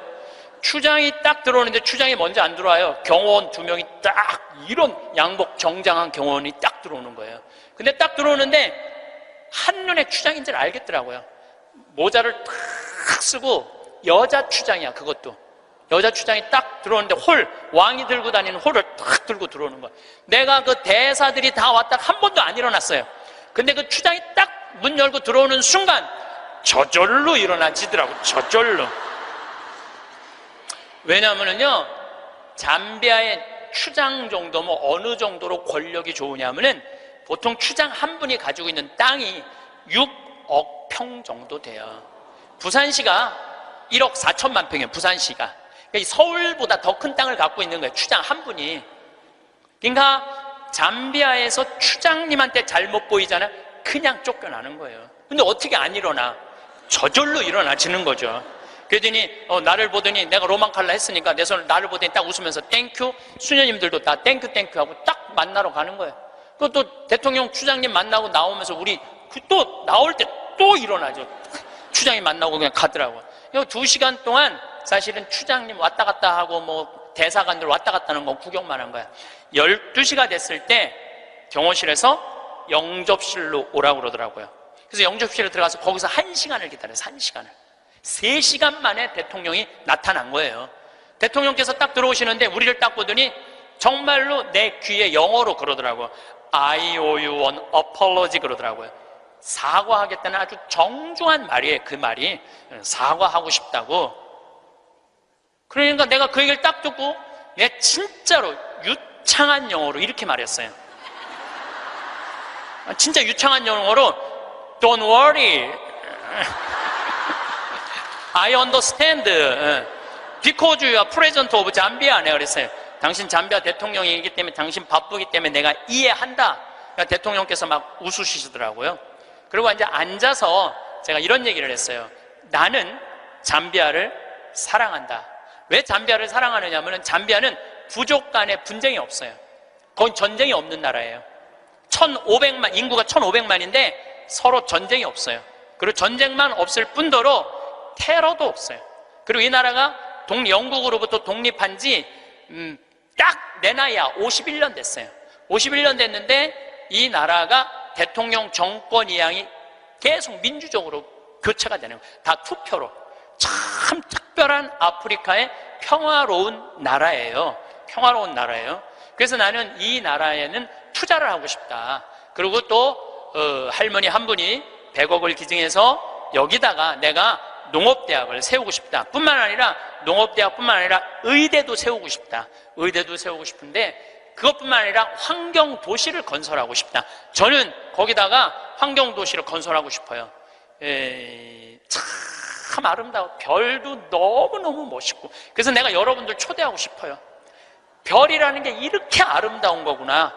추장이 딱 들어오는데 추장이 먼저 안 들어와요. 경호원 2명이 딱 이런 양복 정장한 경호원이 딱 들어오는 거예요. 근데 딱 들어오는데 한눈에 추장인 줄 알겠더라고요. 모자를 탁 쓰고 여자 추장이야. 그것도 여자 추장이 딱 들어오는데 왕이 들고 다니는 홀을 딱 들고 들어오는 거야. 내가 그 대사들이 다 왔다 한 번도 안 일어났어요. 근데 그 추장이 딱 문 열고 들어오는 순간 저절로 일어나지더라고. 저절로. 왜냐하면요 잠비아의 추장 정도면 어느 정도로 권력이 좋으냐면은 보통 추장 한 분이 가지고 있는 땅이 6억 평 정도 돼요. 부산시가 1억 4천만 평이에요. 부산시가. 그러니까 서울보다 더 큰 땅을 갖고 있는 거예요. 추장 한 분이. 그러니까 잠비아에서 추장님한테 잘못 보이잖아요. 그냥 쫓겨나는 거예요. 근데 어떻게 안 일어나? 저절로 일어나지는 거죠. 그랬더니 나를 보더니 내가 로만 칼라 했으니까 내 손을 나를 보더니 딱 웃으면서 땡큐. 수녀님들도 다 땡큐 하고 딱 만나러 가는 거예요. 그것도 대통령 추장님 만나고 나오면서 우리 또 나올 때 또 일어나죠. 추장님 만나고 그냥 가더라고요. 2시간 동안 사실은 추장님 왔다 갔다 하고 뭐 대사관들 왔다 갔다 하는 거 구경만 한 거야. 12시가 됐을 때 경호실에서 영접실로 오라고 그러더라고요. 그래서 영접실에 들어가서 거기서 1시간을 기다려서 1시간을 3시간 만에 대통령이 나타난 거예요. 대통령께서 딱 들어오시는데 우리를 딱 보더니 정말로 내 귀에 영어로 그러더라고요. I owe you an apology 그러더라고요. 사과하겠다는 아주 정중한 말이에요. 그 말이 사과하고 싶다고. 그러니까 내가 그 얘기를 딱 듣고 내가 진짜로 유창한 영어로 이렇게 말했어요. 진짜 유창한 영어로 Don't worry, I understand, because you are president of Zambia. 내가 그랬어요. 당신 잠비아 대통령이기 때문에 당신 바쁘기 때문에 내가 이해한다. 그러니까 대통령께서 막 웃으시더라고요. 그리고 이제 앉아서 제가 이런 얘기를 했어요. 나는 잠비아를 사랑한다. 왜 잠비아를 사랑하느냐 하면 잠비아는 부족 간에 분쟁이 없어요. 거기 전쟁이 없는 나라예요. 1,500만, 인구가 1,500만인데 서로 전쟁이 없어요. 그리고 전쟁만 없을 뿐더러 테러도 없어요. 그리고 이 나라가 영국으로부터 독립한 지 딱 내 나이야 51년 됐어요. 51년 됐는데 이 나라가 대통령 정권 이양이 계속 민주적으로 교체가 되는 거예요. 다 투표로. 참 특별한 아프리카의 평화로운 나라예요. 평화로운 나라예요. 그래서 나는 이 나라에는 투자를 하고 싶다. 그리고 또 할머니 한 분이 100억을 기증해서 여기다가 내가 농업대학을 세우고 싶다. 뿐만 아니라 농업대학뿐만 아니라 의대도 세우고 싶다. 의대도 세우고 싶은데 그것뿐만 아니라 환경도시를 건설하고 싶다. 저는 거기다가 환경도시를 건설하고 싶어요. 참 아름다워. 별도 너무너무 멋있고. 그래서 내가 여러분들 초대하고 싶어요. 별이라는 게 이렇게 아름다운 거구나.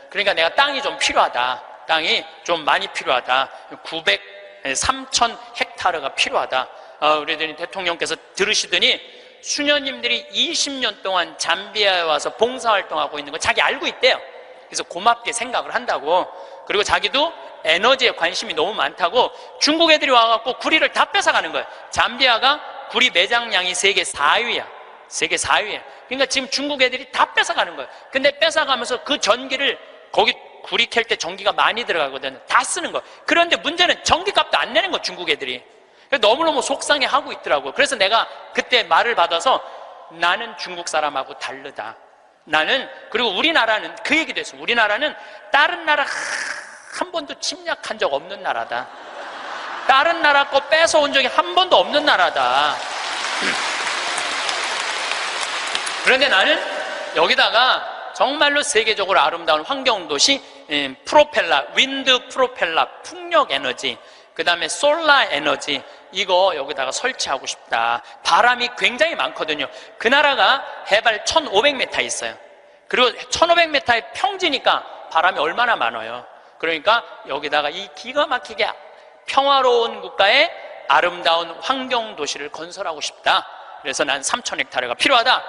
그러니까 내가 땅이 좀 필요하다. 땅이 좀 많이 필요하다. 3,000 헥타르가 필요하다. 그러더니 대통령께서 들으시더니 수녀님들이 20년 동안 잠비아에 와서 봉사활동하고 있는 거 자기 알고 있대요. 그래서 고맙게 생각을 한다고. 그리고 자기도 에너지에 관심이 너무 많다고 중국 애들이 와갖고 구리를 다 뺏어가는 거예요. 잠비아가 구리 매장량이 세계 4위야. 세계 4위야. 그러니까 지금 중국 애들이 다 뺏어가는 거예요. 근데 뺏어가면서 그 전기를 거기 구리 캘 때 전기가 많이 들어가거든. 다 쓰는 거예요. 그런데 문제는 전기값도 안 내는 거예요, 중국 애들이. 너무너무 속상해하고 있더라고요. 그래서 내가 그때 말을 받아서 나는 중국 사람하고 다르다. 나는, 그리고 우리나라는 그 얘기도 했어요. 우리나라는 다른 나라 한 번도 침략한 적 없는 나라다. 다른 나라 거 뺏어온 적이 한 번도 없는 나라다. 그런데 나는 여기다가 정말로 세계적으로 아름다운 환경도시, 프로펠러, 윈드 프로펠러, 풍력 에너지, 그 다음에 솔라 에너지, 이거 여기다가 설치하고 싶다. 바람이 굉장히 많거든요. 그 나라가 해발 1,500m 있어요. 그리고 1,500m의 평지니까 바람이 얼마나 많아요. 그러니까 여기다가 이 기가 막히게 평화로운 국가의 아름다운 환경도시를 건설하고 싶다. 그래서 난 3,000헥타르가 필요하다.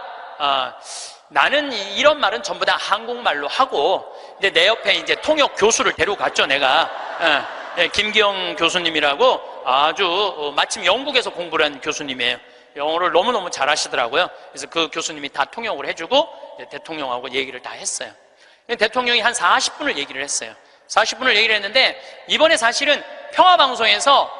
나는 이런 말은 전부 다 한국말로 하고, 근데 내 옆에 이제 통역 교수를 데려갔죠, 내가. 김기영 교수님이라고 아주 마침 영국에서 공부를 한 교수님이에요. 영어를 너무너무 잘하시더라고요. 그래서 그 교수님이 다 통역을 해주고 대통령하고 얘기를 다 했어요. 대통령이 한 40분을 얘기를 했어요. 40분을 얘기를 했는데 이번에 사실은 평화방송에서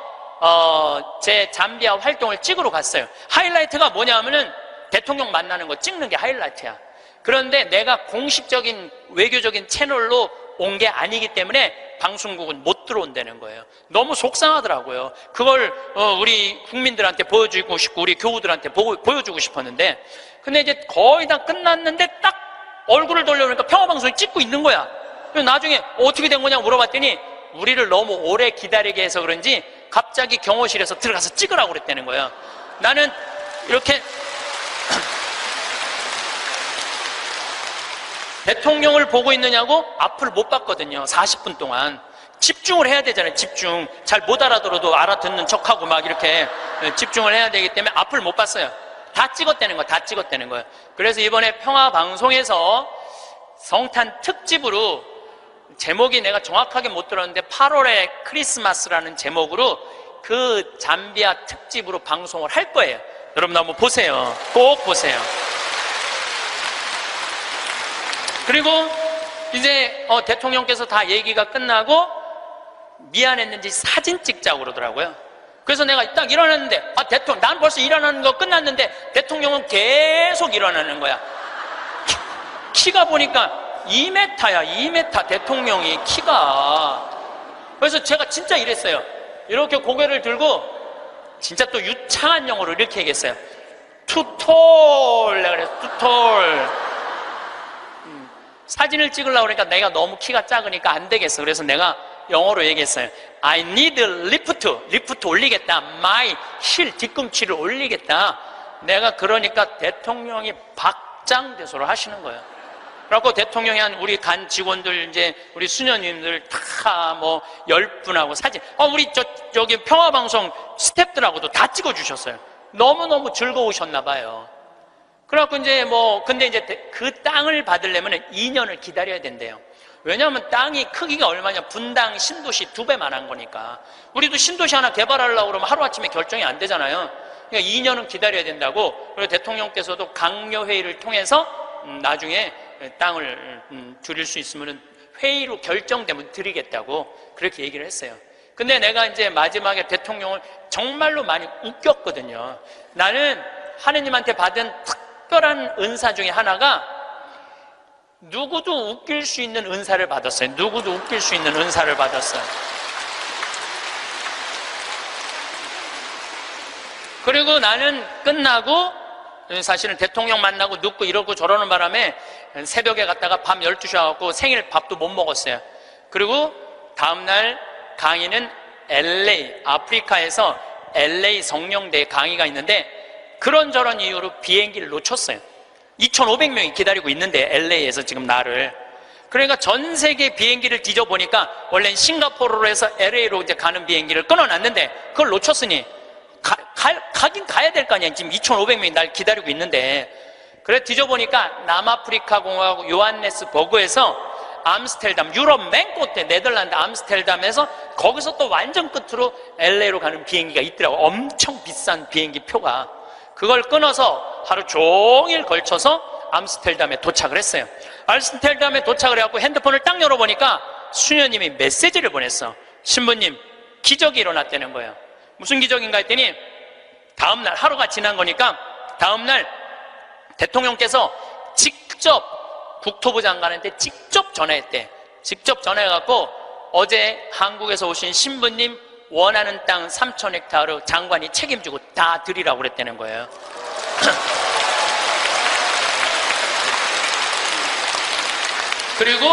제 잠비아 활동을 찍으러 갔어요. 하이라이트가 뭐냐 하면은 대통령 만나는 거 찍는 게 하이라이트야. 그런데 내가 공식적인 외교적인 채널로 온 게 아니기 때문에 방송국은 못 들어온다는 거예요. 너무 속상하더라고요. 그걸 우리 국민들한테 보여주고 싶고 우리 교우들한테 보여주고 싶었는데, 근데 이제 거의 다 끝났는데 딱 얼굴을 돌려보니까 평화방송이 찍고 있는 거야. 그래서 나중에 어떻게 된 거냐고 물어봤더니 우리를 너무 오래 기다리게 해서 그런지 갑자기 경호실에서 들어가서 찍으라고 그랬다는 거예요. 나는 이렇게 대통령을 보고 있느냐고 앞을 못 봤거든요. 40분 동안. 집중을 해야 되잖아요. 집중. 잘 못 알아들어도 알아듣는 척하고 막 이렇게 집중을 해야 되기 때문에 앞을 못 봤어요. 다 찍었다는 거예요. 다 찍었다는 거예요. 그래서 이번에 평화방송에서 성탄 특집으로, 제목이 내가 정확하게 못 들었는데 8월의 크리스마스라는 제목으로 그 잠비아 특집으로 방송을 할 거예요. 여러분 한번 보세요. 꼭 보세요. 그리고 이제 대통령께서 다 얘기가 끝나고 미안했는지 사진 찍자고 그러더라고요. 그래서 내가 딱 일어났는데, 대통령, 난 벌써 일어나는 거 끝났는데 대통령은 계속 일어나는 거야. 키가 보니까 2m야, 2m 대통령이 키가. 그래서 제가 진짜 이랬어요. 이렇게 고개를 들고 진짜 또 유창한 영어로 이렇게 얘기했어요. Too tall. 내가 그랬어. Too tall. 사진을 찍으려고 그러니까 내가 너무 키가 작으니까 안 되겠어. 그래서 내가 영어로 얘기했어요. I need lift. 리프트 올리겠다. My heel, 뒤꿈치를 올리겠다. 내가 그러니까 대통령이 박장대소를 하시는 거예요. 그래갖고 대통령이 한 우리 간 직원들, 이제 우리 수녀님들 다 뭐 10분하고 사진, 우리 저기 평화방송 스태프들하고도 다 찍어주셨어요. 너무너무 즐거우셨나 봐요. 그래갖고 이제 근데 이제 그 땅을 받으려면 2년을 기다려야 된대요. 왜냐하면 땅이 크기가 얼마냐, 분당 신도시 2배만 한 거니까. 우리도 신도시 하나 개발하려고 그러면 하루아침에 결정이 안 되잖아요. 그러니까 2년은 기다려야 된다고. 그리고 대통령께서도 강요회의를 통해서 나중에 땅을 줄일 수 있으면 회의로 결정되면 드리겠다고 그렇게 얘기를 했어요. 근데 내가 이제 마지막에 대통령을 정말로 많이 웃겼거든요. 나는 하느님한테 받은 특별한 은사 중에 하나가 누구도 웃길 수 있는 은사를 받았어요. 누구도 웃길 수 있는 은사를 받았어요. 그리고 나는 끝나고, 사실은 대통령 만나고 눕고 이러고 저러는 바람에 새벽에 갔다가 밤 12시에 와갖고 생일 밥도 못 먹었어요. 그리고 다음날 강의는 LA, 아프리카에서 LA 성령대에 강의가 있는데 그런저런 이유로 비행기를 놓쳤어요. 2,500명이 기다리고 있는데 LA에서 지금 나를. 그러니까 전 세계 비행기를 뒤져보니까 원래는 싱가포르로 해서 LA로 이제 가는 비행기를 끊어놨는데 그걸 놓쳤으니 가긴 가야 될 거 아니야. 지금 2,500명이 날 기다리고 있는데. 그래 뒤져보니까 남아프리카 공화국 요한네스버그에서 암스테르담, 유럽 맨 끝에 네덜란드 암스테르담에서 거기서 또 완전 끝으로 LA로 가는 비행기가 있더라고. 엄청 비싼 비행기 표가. 그걸 끊어서 하루 종일 걸쳐서 암스테르담에 도착을 했어요. 암스테르담에 도착을 해갖고 핸드폰을 딱 열어보니까 수녀님이 메시지를 보냈어. 신부님, 기적이 일어났다는 거예요. 무슨 기적인가 했더니 다음날, 하루가 지난 거니까 다음날 대통령께서 직접 국토부 장관한테 직접 전화했대. 직접 전화해갖고 어제 한국에서 오신 신부님 원하는 땅 3,000헥타르 장관이 책임지고 다 드리라고 그랬다는 거예요. 그리고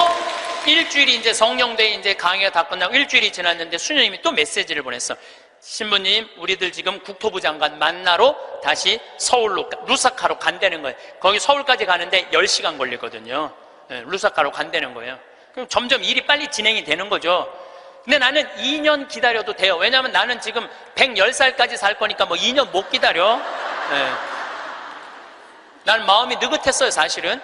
일주일이 이제 성령대에 이제 강의가 다 끝나고 일주일이 지났는데 수녀님이 또 메시지를 보냈어. 신부님, 우리들 지금 국토부 장관 만나러 다시 서울로, 루사카로 간다는 거예요. 거기 서울까지 가는데 10시간 걸리거든요. 루사카로 간다는 거예요. 그럼 점점 일이 빨리 진행이 되는 거죠. 근데 나는 2년 기다려도 돼요. 왜냐하면 나는 지금 110살까지 살 거니까 2년 못 기다려. 나는 마음이 느긋했어요, 사실은.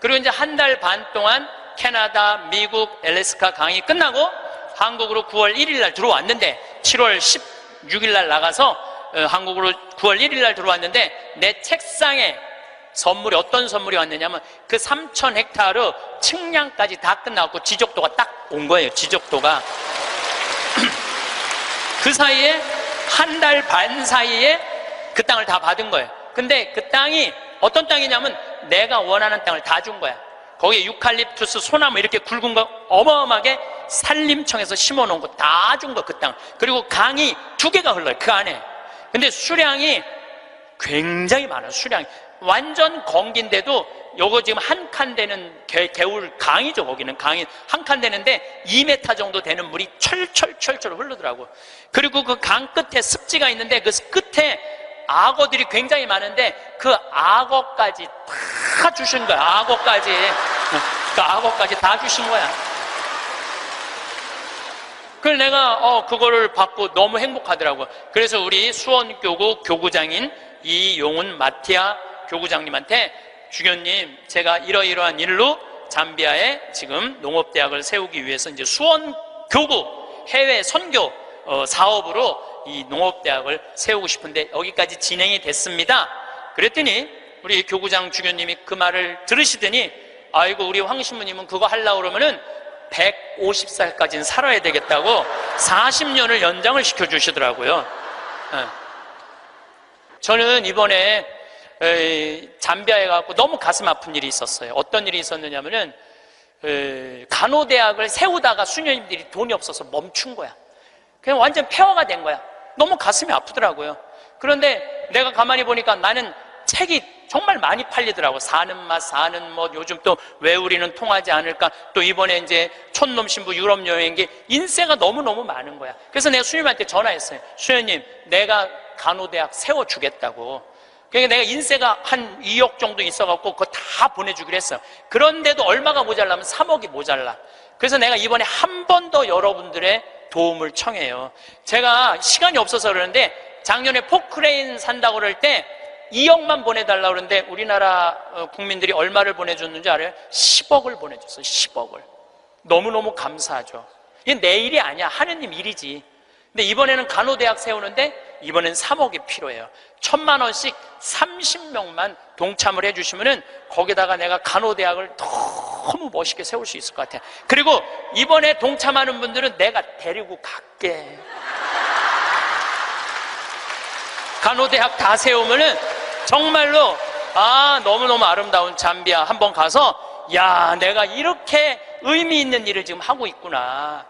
그리고 이제 한 달 반 동안 캐나다, 미국, 엘래스카 강의 끝나고 한국으로 9월 1일 날 들어왔는데 7월 16일 날 나가서 한국으로 9월 1일 날 들어왔는데 내 책상에 선물이, 어떤 선물이 왔느냐면 그 3,000헥타르 측량까지 다 끝나고 지적도가 딱 온 거예요. 지적도가. 그 사이에 한 달 반 사이에 그 땅을 다 받은 거예요. 근데 그 땅이 어떤 땅이냐면 내가 원하는 땅을 다 준 거야. 거기에 유칼립투스, 소나무 이렇게 굵은 거 어마어마하게 산림청에서 심어놓은 거 다 준 거야, 그 땅. 그리고 강이 2개가 흘러요, 그 안에. 근데 수량이 굉장히 많아요, 수량이. 완전 건기인데도 요거 지금 한 칸 되는 개울 강이죠, 거기는. 강이 한 칸 되는데 2m 정도 되는 물이 철철철철 흐르더라고. 그리고 그 강 끝에 습지가 있는데 그 끝에 악어들이 굉장히 많은데 그 악어까지 다 주신 거야. 악어까지. 그 악어까지 다 주신 거야. 그래서 내가 그거를 받고 너무 행복하더라고요. 그래서 우리 수원교구 교구장인 이용훈 마티아 교구장님한테 주교님, 제가 이러이러한 일로 잠비아에 지금 농업대학을 세우기 위해서 이제 수원교구 해외 선교 사업으로 이 농업대학을 세우고 싶은데 여기까지 진행이 됐습니다. 그랬더니 우리 교구장 주교님이 그 말을 들으시더니 아이고, 우리 황 신부님은 그거 하려고 그러면은 150살까지는 살아야 되겠다고 40년을 연장을 시켜주시더라고요. 저는 이번에 잠비아에 가고 너무 가슴 아픈 일이 있었어요. 어떤 일이 있었느냐면은 간호대학을 세우다가 수녀님들이 돈이 없어서 멈춘 거야. 그냥 완전 폐허가 된 거야. 너무 가슴이 아프더라고요. 그런데 내가 가만히 보니까 나는 책이 정말 많이 팔리더라고. 사는 맛, 사는 뭐, 요즘 또 왜 우리는 통하지 않을까, 또 이번에 이제 촌놈 신부 유럽 여행기, 인세가 너무너무 많은 거야. 그래서 내가 수님한테 전화했어요. 수녀님, 내가 간호대학 세워주겠다고. 그러니까 내가 인세가 한 2억 정도 있어갖고 그거 다 보내주기로 했어요. 그런데도 얼마가 모자라면 3억이 모자라. 그래서 내가 이번에 한 번 더 여러분들의 도움을 청해요. 제가 시간이 없어서 그러는데 작년에 포크레인 산다고 그럴 때 2억만 보내달라고 그러는데 우리나라 국민들이 얼마를 보내줬는지 알아요? 10억을 보내줬어요. 10억을. 너무너무 감사하죠. 이게 내 일이 아니야. 하느님 일이지. 근데 이번에는 간호대학 세우는데 이번엔 3억이 필요해요. 1,000만 원씩 30명만 동참을 해주시면은 거기다가 내가 간호대학을 너무 멋있게 세울 수 있을 것 같아요. 그리고 이번에 동참하는 분들은 내가 데리고 갈게. 간호대학 다 세우면은 정말로 너무너무 아름다운 잠비아 한번 가서 야, 내가 이렇게 의미 있는 일을 지금 하고 있구나.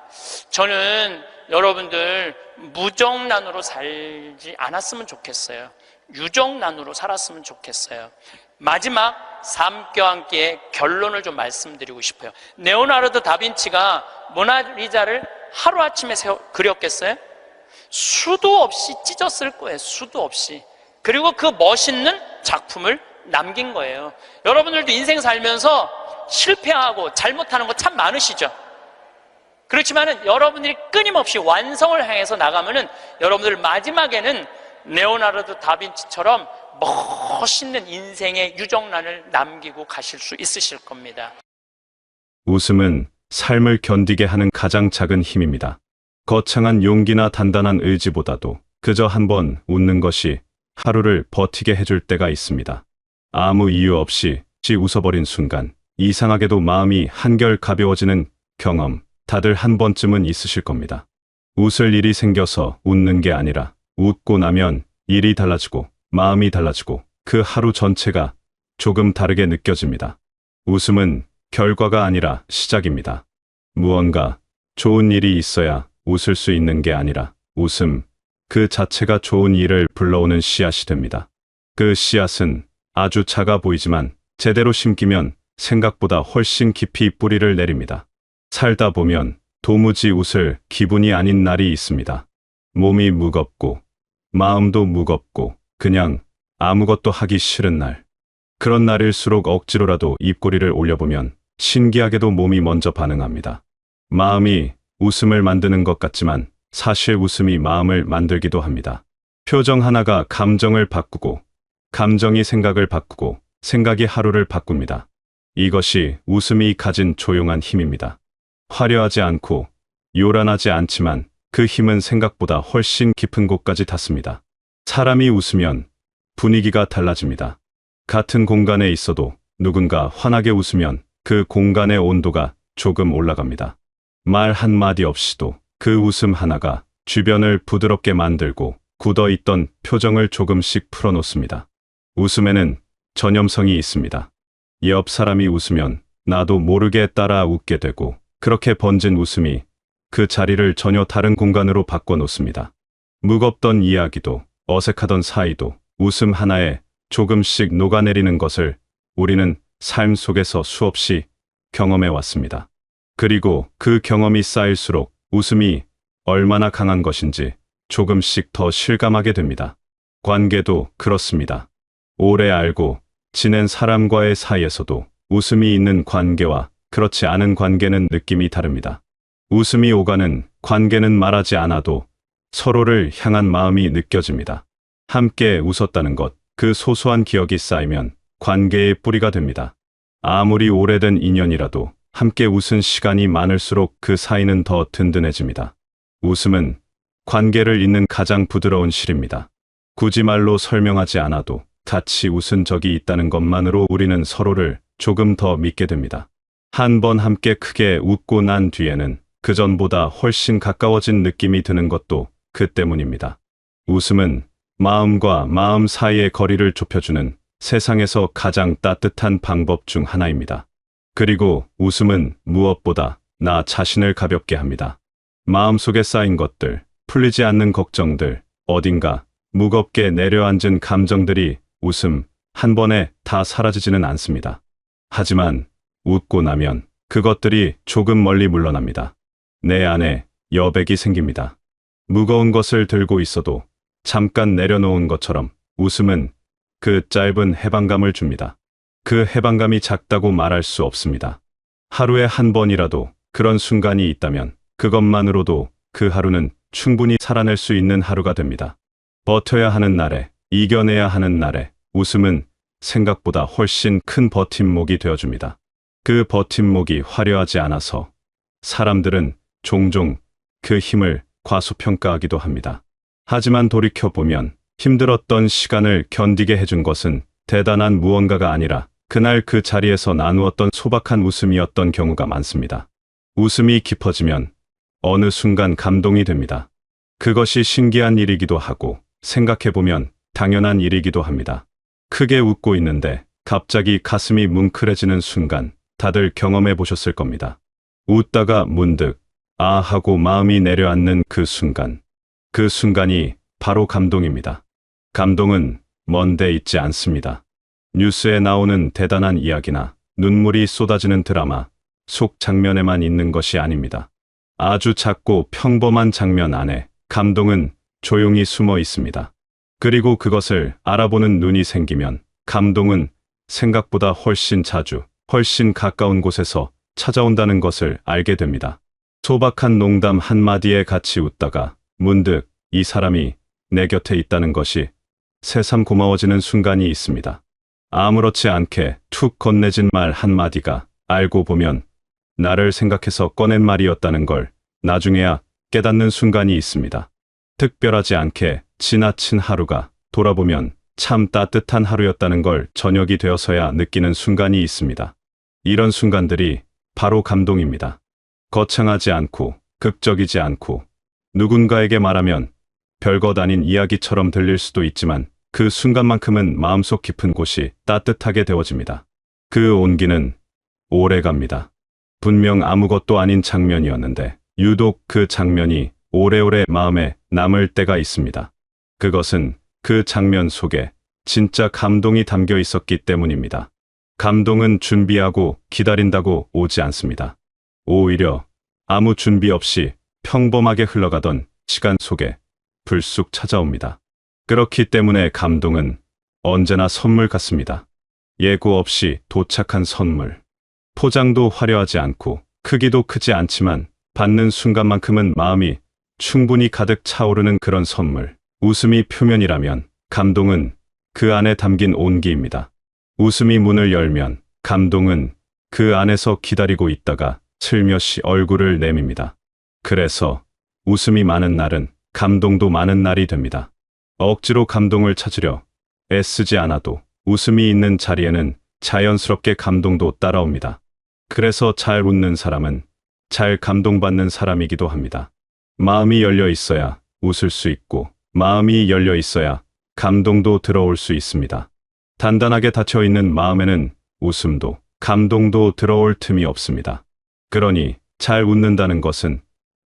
저는 여러분들 무정란으로 살지 않았으면 좋겠어요. 유정란으로 살았으면 좋겠어요. 마지막 삶교환기의 결론을 좀 말씀드리고 싶어요. 레오나르도 다빈치가 모나리자를 하루아침에 그렸겠어요? 수도 없이 찢었을 거예요. 수도 없이. 그리고 그 멋있는 작품을 남긴 거예요. 여러분들도 인생 살면서 실패하고 잘못하는 거 참 많으시죠? 그렇지만은 여러분들이 끊임없이 완성을 향해서 나가면은 여러분들 마지막에는 레오나르도 다빈치처럼 멋있는 인생의 유정란을 남기고 가실 수 있으실 겁니다. 웃음은 삶을 견디게 하는 가장 작은 힘입니다. 거창한 용기나 단단한 의지보다도 그저 한번 웃는 것이 하루를 버티게 해줄 때가 있습니다. 아무 이유 없이 웃어버린 순간 이상하게도 마음이 한결 가벼워지는 경험 다들 한 번쯤은 있으실 겁니다. 웃을 일이 생겨서 웃는 게 아니라 웃고 나면 일이 달라지고 마음이 달라지고 그 하루 전체가 조금 다르게 느껴집니다. 웃음은 결과가 아니라 시작입니다. 무언가 좋은 일이 있어야 웃을 수 있는 게 아니라 웃음 그 자체가 좋은 일을 불러오는 씨앗이 됩니다. 그 씨앗은 아주 작아 보이지만 제대로 심기면 생각보다 훨씬 깊이 뿌리를 내립니다. 살다 보면 도무지 웃을 기분이 아닌 날이 있습니다. 몸이 무겁고 마음도 무겁고 그냥 아무것도 하기 싫은 날. 그런 날일수록 억지로라도 입꼬리를 올려보면 신기하게도 몸이 먼저 반응합니다. 마음이 웃음을 만드는 것 같지만 사실 웃음이 마음을 만들기도 합니다. 표정 하나가 감정을 바꾸고 감정이 생각을 바꾸고 생각이 하루를 바꿉니다. 이것이 웃음이 가진 조용한 힘입니다. 화려하지 않고 요란하지 않지만 그 힘은 생각보다 훨씬 깊은 곳까지 닿습니다. 사람이 웃으면 분위기가 달라집니다. 같은 공간에 있어도 누군가 환하게 웃으면 그 공간의 온도가 조금 올라갑니다. 말 한마디 없이도 그 웃음 하나가 주변을 부드럽게 만들고 굳어있던 표정을 조금씩 풀어놓습니다. 웃음에는 전염성이 있습니다. 옆 사람이 웃으면 나도 모르게 따라 웃게 되고 그렇게 번진 웃음이 그 자리를 전혀 다른 공간으로 바꿔놓습니다. 무겁던 이야기도 어색하던 사이도 웃음 하나에 조금씩 녹아내리는 것을 우리는 삶 속에서 수없이 경험해 왔습니다. 그리고 그 경험이 쌓일수록 웃음이 얼마나 강한 것인지 조금씩 더 실감하게 됩니다. 관계도 그렇습니다. 오래 알고 지낸 사람과의 사이에서도 웃음이 있는 관계와 그렇지 않은 관계는 느낌이 다릅니다. 웃음이 오가는 관계는 말하지 않아도 서로를 향한 마음이 느껴집니다. 함께 웃었다는 것, 그 소소한 기억이 쌓이면 관계의 뿌리가 됩니다. 아무리 오래된 인연이라도 함께 웃은 시간이 많을수록 그 사이는 더 든든해집니다. 웃음은 관계를 잇는 가장 부드러운 실입니다. 굳이 말로 설명하지 않아도 같이 웃은 적이 있다는 것만으로 우리는 서로를 조금 더 믿게 됩니다. 한 번 함께 크게 웃고 난 뒤에는 그 전보다 훨씬 가까워진 느낌이 드는 것도 그 때문입니다. 웃음은 마음과 마음 사이의 거리를 좁혀주는 세상에서 가장 따뜻한 방법 중 하나입니다. 그리고 웃음은 무엇보다 나 자신을 가볍게 합니다. 마음속에 쌓인 것들, 풀리지 않는 걱정들, 어딘가 무겁게 내려앉은 감정들이 웃음 한 번에 다 사라지지는 않습니다. 하지만 웃고 나면 그것들이 조금 멀리 물러납니다. 내 안에 여백이 생깁니다. 무거운 것을 들고 있어도 잠깐 내려놓은 것처럼 웃음은 그 짧은 해방감을 줍니다. 그 해방감이 작다고 말할 수 없습니다. 하루에 한 번이라도 그런 순간이 있다면 그것만으로도 그 하루는 충분히 살아낼 수 있는 하루가 됩니다. 버텨야 하는 날에, 이겨내야 하는 날에 웃음은 생각보다 훨씬 큰 버팀목이 되어줍니다. 그 버팀목이 화려하지 않아서 사람들은 종종 그 힘을 과소평가하기도 합니다. 하지만 돌이켜보면 힘들었던 시간을 견디게 해준 것은 대단한 무언가가 아니라 그날 그 자리에서 나누었던 소박한 웃음이었던 경우가 많습니다. 웃음이 깊어지면 어느 순간 감동이 됩니다. 그것이 신기한 일이기도 하고 생각해보면 당연한 일이기도 합니다. 크게 웃고 있는데 갑자기 가슴이 뭉클해지는 순간 다들 경험해 보셨을 겁니다. 웃다가 문득 아 하고 마음이 내려앉는 그 순간. 그 순간이 바로 감동입니다. 감동은 먼데 있지 않습니다. 뉴스에 나오는 대단한 이야기나 눈물이 쏟아지는 드라마 속 장면에만 있는 것이 아닙니다. 아주 작고 평범한 장면 안에 감동은 조용히 숨어 있습니다. 그리고 그것을 알아보는 눈이 생기면 감동은 생각보다 훨씬 자주, 훨씬 가까운 곳에서 찾아온다는 것을 알게 됩니다. 소박한 농담 한마디에 같이 웃다가 문득 이 사람이 내 곁에 있다는 것이 새삼 고마워지는 순간이 있습니다. 아무렇지 않게 툭 건네진 말 한마디가 알고 보면 나를 생각해서 꺼낸 말이었다는 걸 나중에야 깨닫는 순간이 있습니다. 특별하지 않게 지나친 하루가 돌아보면 참 따뜻한 하루였다는 걸 저녁이 되어서야 느끼는 순간이 있습니다. 이런 순간들이 바로 감동입니다. 거창하지 않고 극적이지 않고 누군가에게 말하면 별것 아닌 이야기처럼 들릴 수도 있지만 그 순간만큼은 마음속 깊은 곳이 따뜻하게 데워집니다. 그 온기는 오래 갑니다. 분명 아무것도 아닌 장면이었는데 유독 그 장면이 오래오래 마음에 남을 때가 있습니다. 그것은 그 장면 속에 진짜 감동이 담겨 있었기 때문입니다. 감동은 준비하고 기다린다고 오지 않습니다. 오히려 아무 준비 없이 평범하게 흘러가던 시간 속에 불쑥 찾아옵니다. 그렇기 때문에 감동은 언제나 선물 같습니다. 예고 없이 도착한 선물. 포장도 화려하지 않고 크기도 크지 않지만 받는 순간만큼은 마음이 충분히 가득 차오르는 그런 선물. 웃음이 표면이라면 감동은 그 안에 담긴 온기입니다. 웃음이 문을 열면 감동은 그 안에서 기다리고 있다가 슬며시 얼굴을 내밉니다. 그래서 웃음이 많은 날은 감동도 많은 날이 됩니다. 억지로 감동을 찾으려 애쓰지 않아도 웃음이 있는 자리에는 자연스럽게 감동도 따라옵니다. 그래서 잘 웃는 사람은 잘 감동받는 사람이기도 합니다. 마음이 열려 있어야 웃을 수 있고 마음이 열려 있어야 감동도 들어올 수 있습니다. 단단하게 닫혀있는 마음에는 웃음도 감동도 들어올 틈이 없습니다. 그러니 잘 웃는다는 것은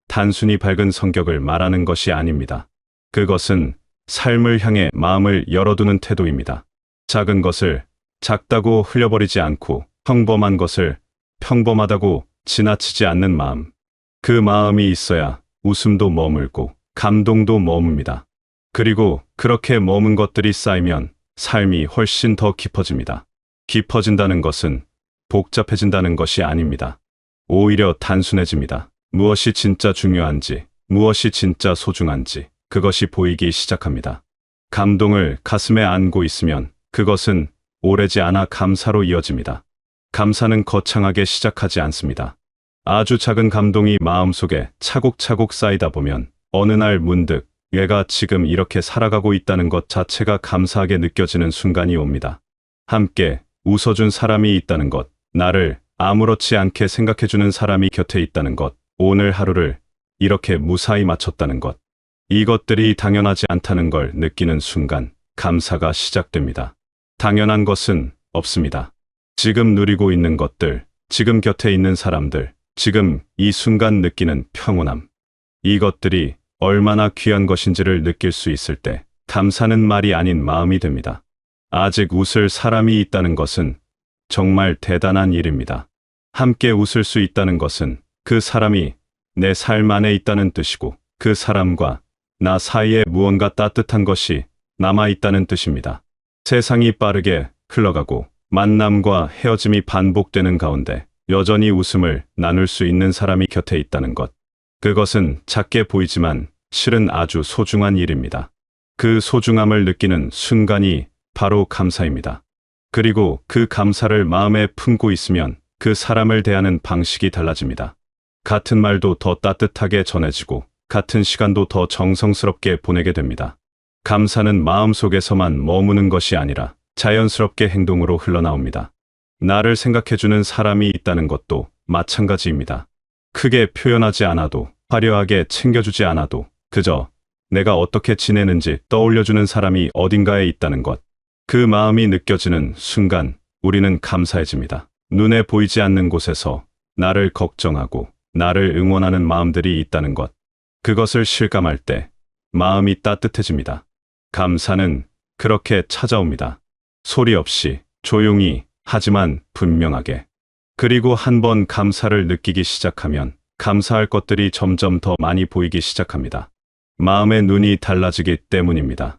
단순히 밝은 성격을 말하는 것이 아닙니다. 그것은 삶을 향해 마음을 열어두는 태도입니다. 작은 것을 작다고 흘려버리지 않고 평범한 것을 평범하다고 지나치지 않는 마음. 그 마음이 있어야 웃음도 머물고 감동도 머뭅니다. 그리고 그렇게 머문 것들이 쌓이면 삶이 훨씬 더 깊어집니다. 깊어진다는 것은 복잡해진다는 것이 아닙니다. 오히려 단순해집니다. 무엇이 진짜 중요한지, 무엇이 진짜 소중한지 그것이 보이기 시작합니다. 감동을 가슴에 안고 있으면 그것은 오래지 않아 감사로 이어집니다. 감사는 거창하게 시작하지 않습니다. 아주 작은 감동이 마음속에 차곡차곡 쌓이다 보면 어느 날 문득 내가 지금 이렇게 살아가고 있다는 것 자체가 감사하게 느껴지는 순간이 옵니다. 함께 웃어준 사람이 있다는 것, 나를 아무렇지 않게 생각해주는 사람이 곁에 있다는 것, 오늘 하루를 이렇게 무사히 마쳤다는 것. 이것들이 당연하지 않다는 걸 느끼는 순간 감사가 시작됩니다. 당연한 것은 없습니다. 지금 누리고 있는 것들, 지금 곁에 있는 사람들, 지금 이 순간 느끼는 평온함. 이것들이 얼마나 귀한 것인지를 느낄 수 있을 때 감사는 말이 아닌 마음이 됩니다. 아직 웃을 사람이 있다는 것은 정말 대단한 일입니다. 함께 웃을 수 있다는 것은 그 사람이 내 삶 안에 있다는 뜻이고 그 사람과 나 사이에 무언가 따뜻한 것이 남아있다는 뜻입니다. 세상이 빠르게 흘러가고 만남과 헤어짐이 반복되는 가운데 여전히 웃음을 나눌 수 있는 사람이 곁에 있다는 것. 그것은 작게 보이지만 실은 아주 소중한 일입니다. 그 소중함을 느끼는 순간이 바로 감사입니다. 그리고 그 감사를 마음에 품고 있으면 그 사람을 대하는 방식이 달라집니다. 같은 말도 더 따뜻하게 전해지고 같은 시간도 더 정성스럽게 보내게 됩니다. 감사는 마음속에서만 머무는 것이 아니라 자연스럽게 행동으로 흘러나옵니다. 나를 생각해주는 사람이 있다는 것도 마찬가지입니다. 크게 표현하지 않아도, 화려하게 챙겨주지 않아도 그저 내가 어떻게 지내는지 떠올려주는 사람이 어딘가에 있다는 것. 그 마음이 느껴지는 순간 우리는 감사해집니다. 눈에 보이지 않는 곳에서 나를 걱정하고 나를 응원하는 마음들이 있다는 것. 그것을 실감할 때 마음이 따뜻해집니다. 감사는 그렇게 찾아옵니다. 소리 없이, 조용히, 하지만 분명하게. 그리고 한번 감사를 느끼기 시작하면 감사할 것들이 점점 더 많이 보이기 시작합니다. 마음의 눈이 달라지기 때문입니다.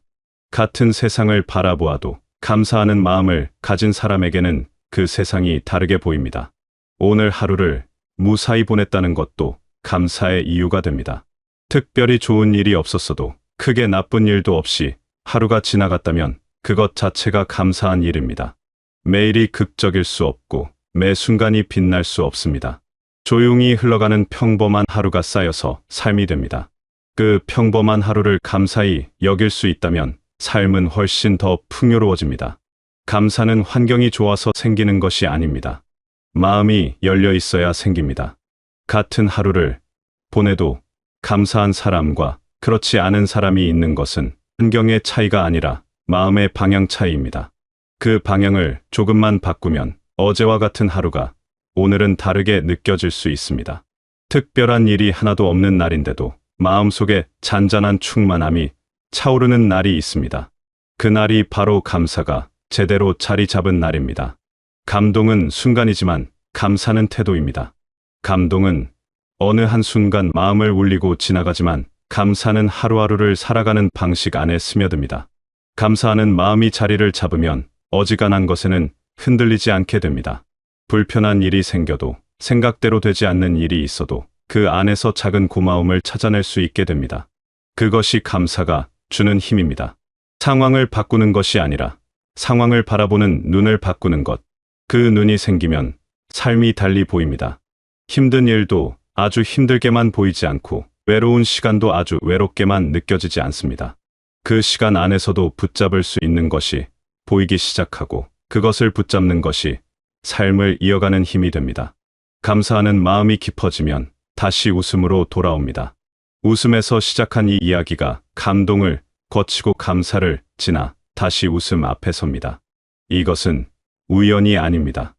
같은 세상을 바라보아도 감사하는 마음을 가진 사람에게는 그 세상이 다르게 보입니다. 오늘 하루를 무사히 보냈다는 것도 감사의 이유가 됩니다. 특별히 좋은 일이 없었어도, 크게 나쁜 일도 없이 하루가 지나갔다면 그것 자체가 감사한 일입니다. 매일이 극적일 수 없고 매 순간이 빛날 수 없습니다. 조용히 흘러가는 평범한 하루가 쌓여서 삶이 됩니다. 그 평범한 하루를 감사히 여길 수 있다면 삶은 훨씬 더 풍요로워집니다. 감사는 환경이 좋아서 생기는 것이 아닙니다. 마음이 열려 있어야 생깁니다. 같은 하루를 보내도 감사한 사람과 그렇지 않은 사람이 있는 것은 환경의 차이가 아니라 마음의 방향 차이입니다. 그 방향을 조금만 바꾸면 어제와 같은 하루가 오늘은 다르게 느껴질 수 있습니다. 특별한 일이 하나도 없는 날인데도 마음속에 잔잔한 충만함이 차오르는 날이 있습니다. 그날이 바로 감사가 제대로 자리 잡은 날입니다. 감동은 순간이지만 감사는 태도입니다. 감동은 어느 한순간 마음을 울리고 지나가지만 감사는 하루하루를 살아가는 방식 안에 스며듭니다. 감사하는 마음이 자리를 잡으면 어지간한 것에는 흔들리지 않게 됩니다. 불편한 일이 생겨도, 생각대로 되지 않는 일이 있어도 그 안에서 작은 고마움을 찾아낼 수 있게 됩니다. 그것이 감사가 주는 힘입니다. 상황을 바꾸는 것이 아니라 상황을 바라보는 눈을 바꾸는 것. 그 눈이 생기면 삶이 달리 보입니다. 힘든 일도 아주 힘들게만 보이지 않고 외로운 시간도 아주 외롭게만 느껴지지 않습니다. 그 시간 안에서도 붙잡을 수 있는 것이 보이기 시작하고 그것을 붙잡는 것이 삶을 이어가는 힘이 됩니다. 감사하는 마음이 깊어지면 다시 웃음으로 돌아옵니다. 웃음에서 시작한 이 이야기가 감동을 거치고 감사를 지나 다시 웃음 앞에 섭니다. 이것은 우연이 아닙니다.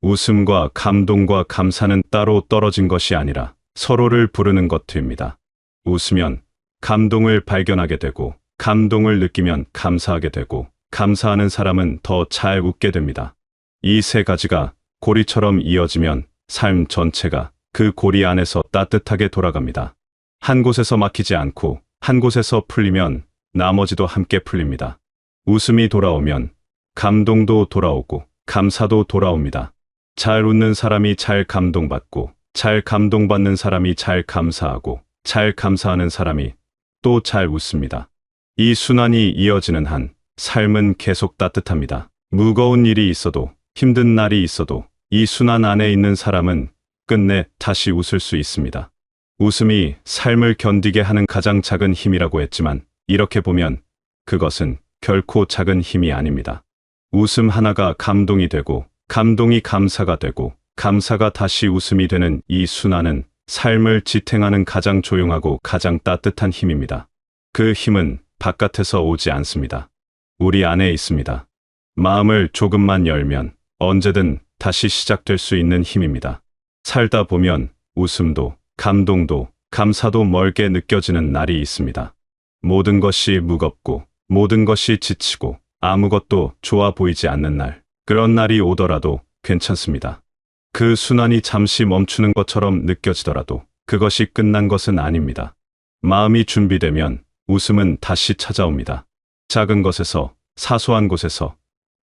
웃음과 감동과 감사는 따로 떨어진 것이 아니라 서로를 부르는 것입니다. 웃으면 감동을 발견하게 되고, 감동을 느끼면 감사하게 되고, 감사하는 사람은 더 잘 웃게 됩니다. 이 세 가지가 고리처럼 이어지면 삶 전체가 그 고리 안에서 따뜻하게 돌아갑니다. 한 곳에서 막히지 않고 한 곳에서 풀리면 나머지도 함께 풀립니다. 웃음이 돌아오면 감동도 돌아오고 감사도 돌아옵니다. 잘 웃는 사람이 잘 감동받고 잘 감동받는 사람이 잘 감사하고 잘 감사하는 사람이 또 잘 웃습니다. 이 순환이 이어지는 한 삶은 계속 따뜻합니다. 무거운 일이 있어도 힘든 날이 있어도 이 순환 안에 있는 사람은 끝내 다시 웃을 수 있습니다. 웃음이 삶을 견디게 하는 가장 작은 힘이라고 했지만 이렇게 보면 그것은 결코 작은 힘이 아닙니다. 웃음 하나가 감동이 되고 감동이 감사가 되고 감사가 다시 웃음이 되는 이 순환은 삶을 지탱하는 가장 조용하고 가장 따뜻한 힘입니다. 그 힘은 바깥에서 오지 않습니다. 우리 안에 있습니다. 마음을 조금만 열면 언제든 다시 시작될 수 있는 힘입니다. 살다 보면 웃음도 감동도 감사도 멀게 느껴지는 날이 있습니다. 모든 것이 무겁고 모든 것이 지치고 아무것도 좋아 보이지 않는 날, 그런 날이 오더라도 괜찮습니다. 그 순환이 잠시 멈추는 것처럼 느껴지더라도 그것이 끝난 것은 아닙니다. 마음이 준비되면 웃음은 다시 찾아옵니다. 작은 것에서, 사소한 곳에서,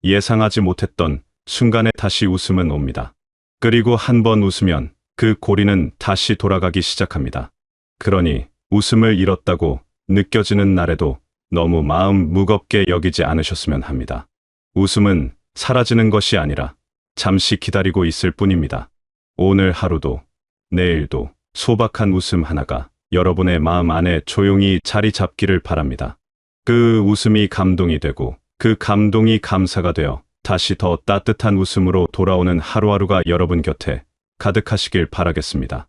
예상하지 못했던 순간에 다시 웃음은 옵니다. 그리고 한 번 웃으면 그 고리는 다시 돌아가기 시작합니다. 그러니 웃음을 잃었다고 느껴지는 날에도 너무 마음 무겁게 여기지 않으셨으면 합니다. 웃음은 사라지는 것이 아니라 잠시 기다리고 있을 뿐입니다. 오늘 하루도 내일도 소박한 웃음 하나가 여러분의 마음 안에 조용히 자리 잡기를 바랍니다. 그 웃음이 감동이 되고 그 감동이 감사가 되어 다시 더 따뜻한 웃음으로 돌아오는 하루하루가 여러분 곁에 가득하시길 바라겠습니다.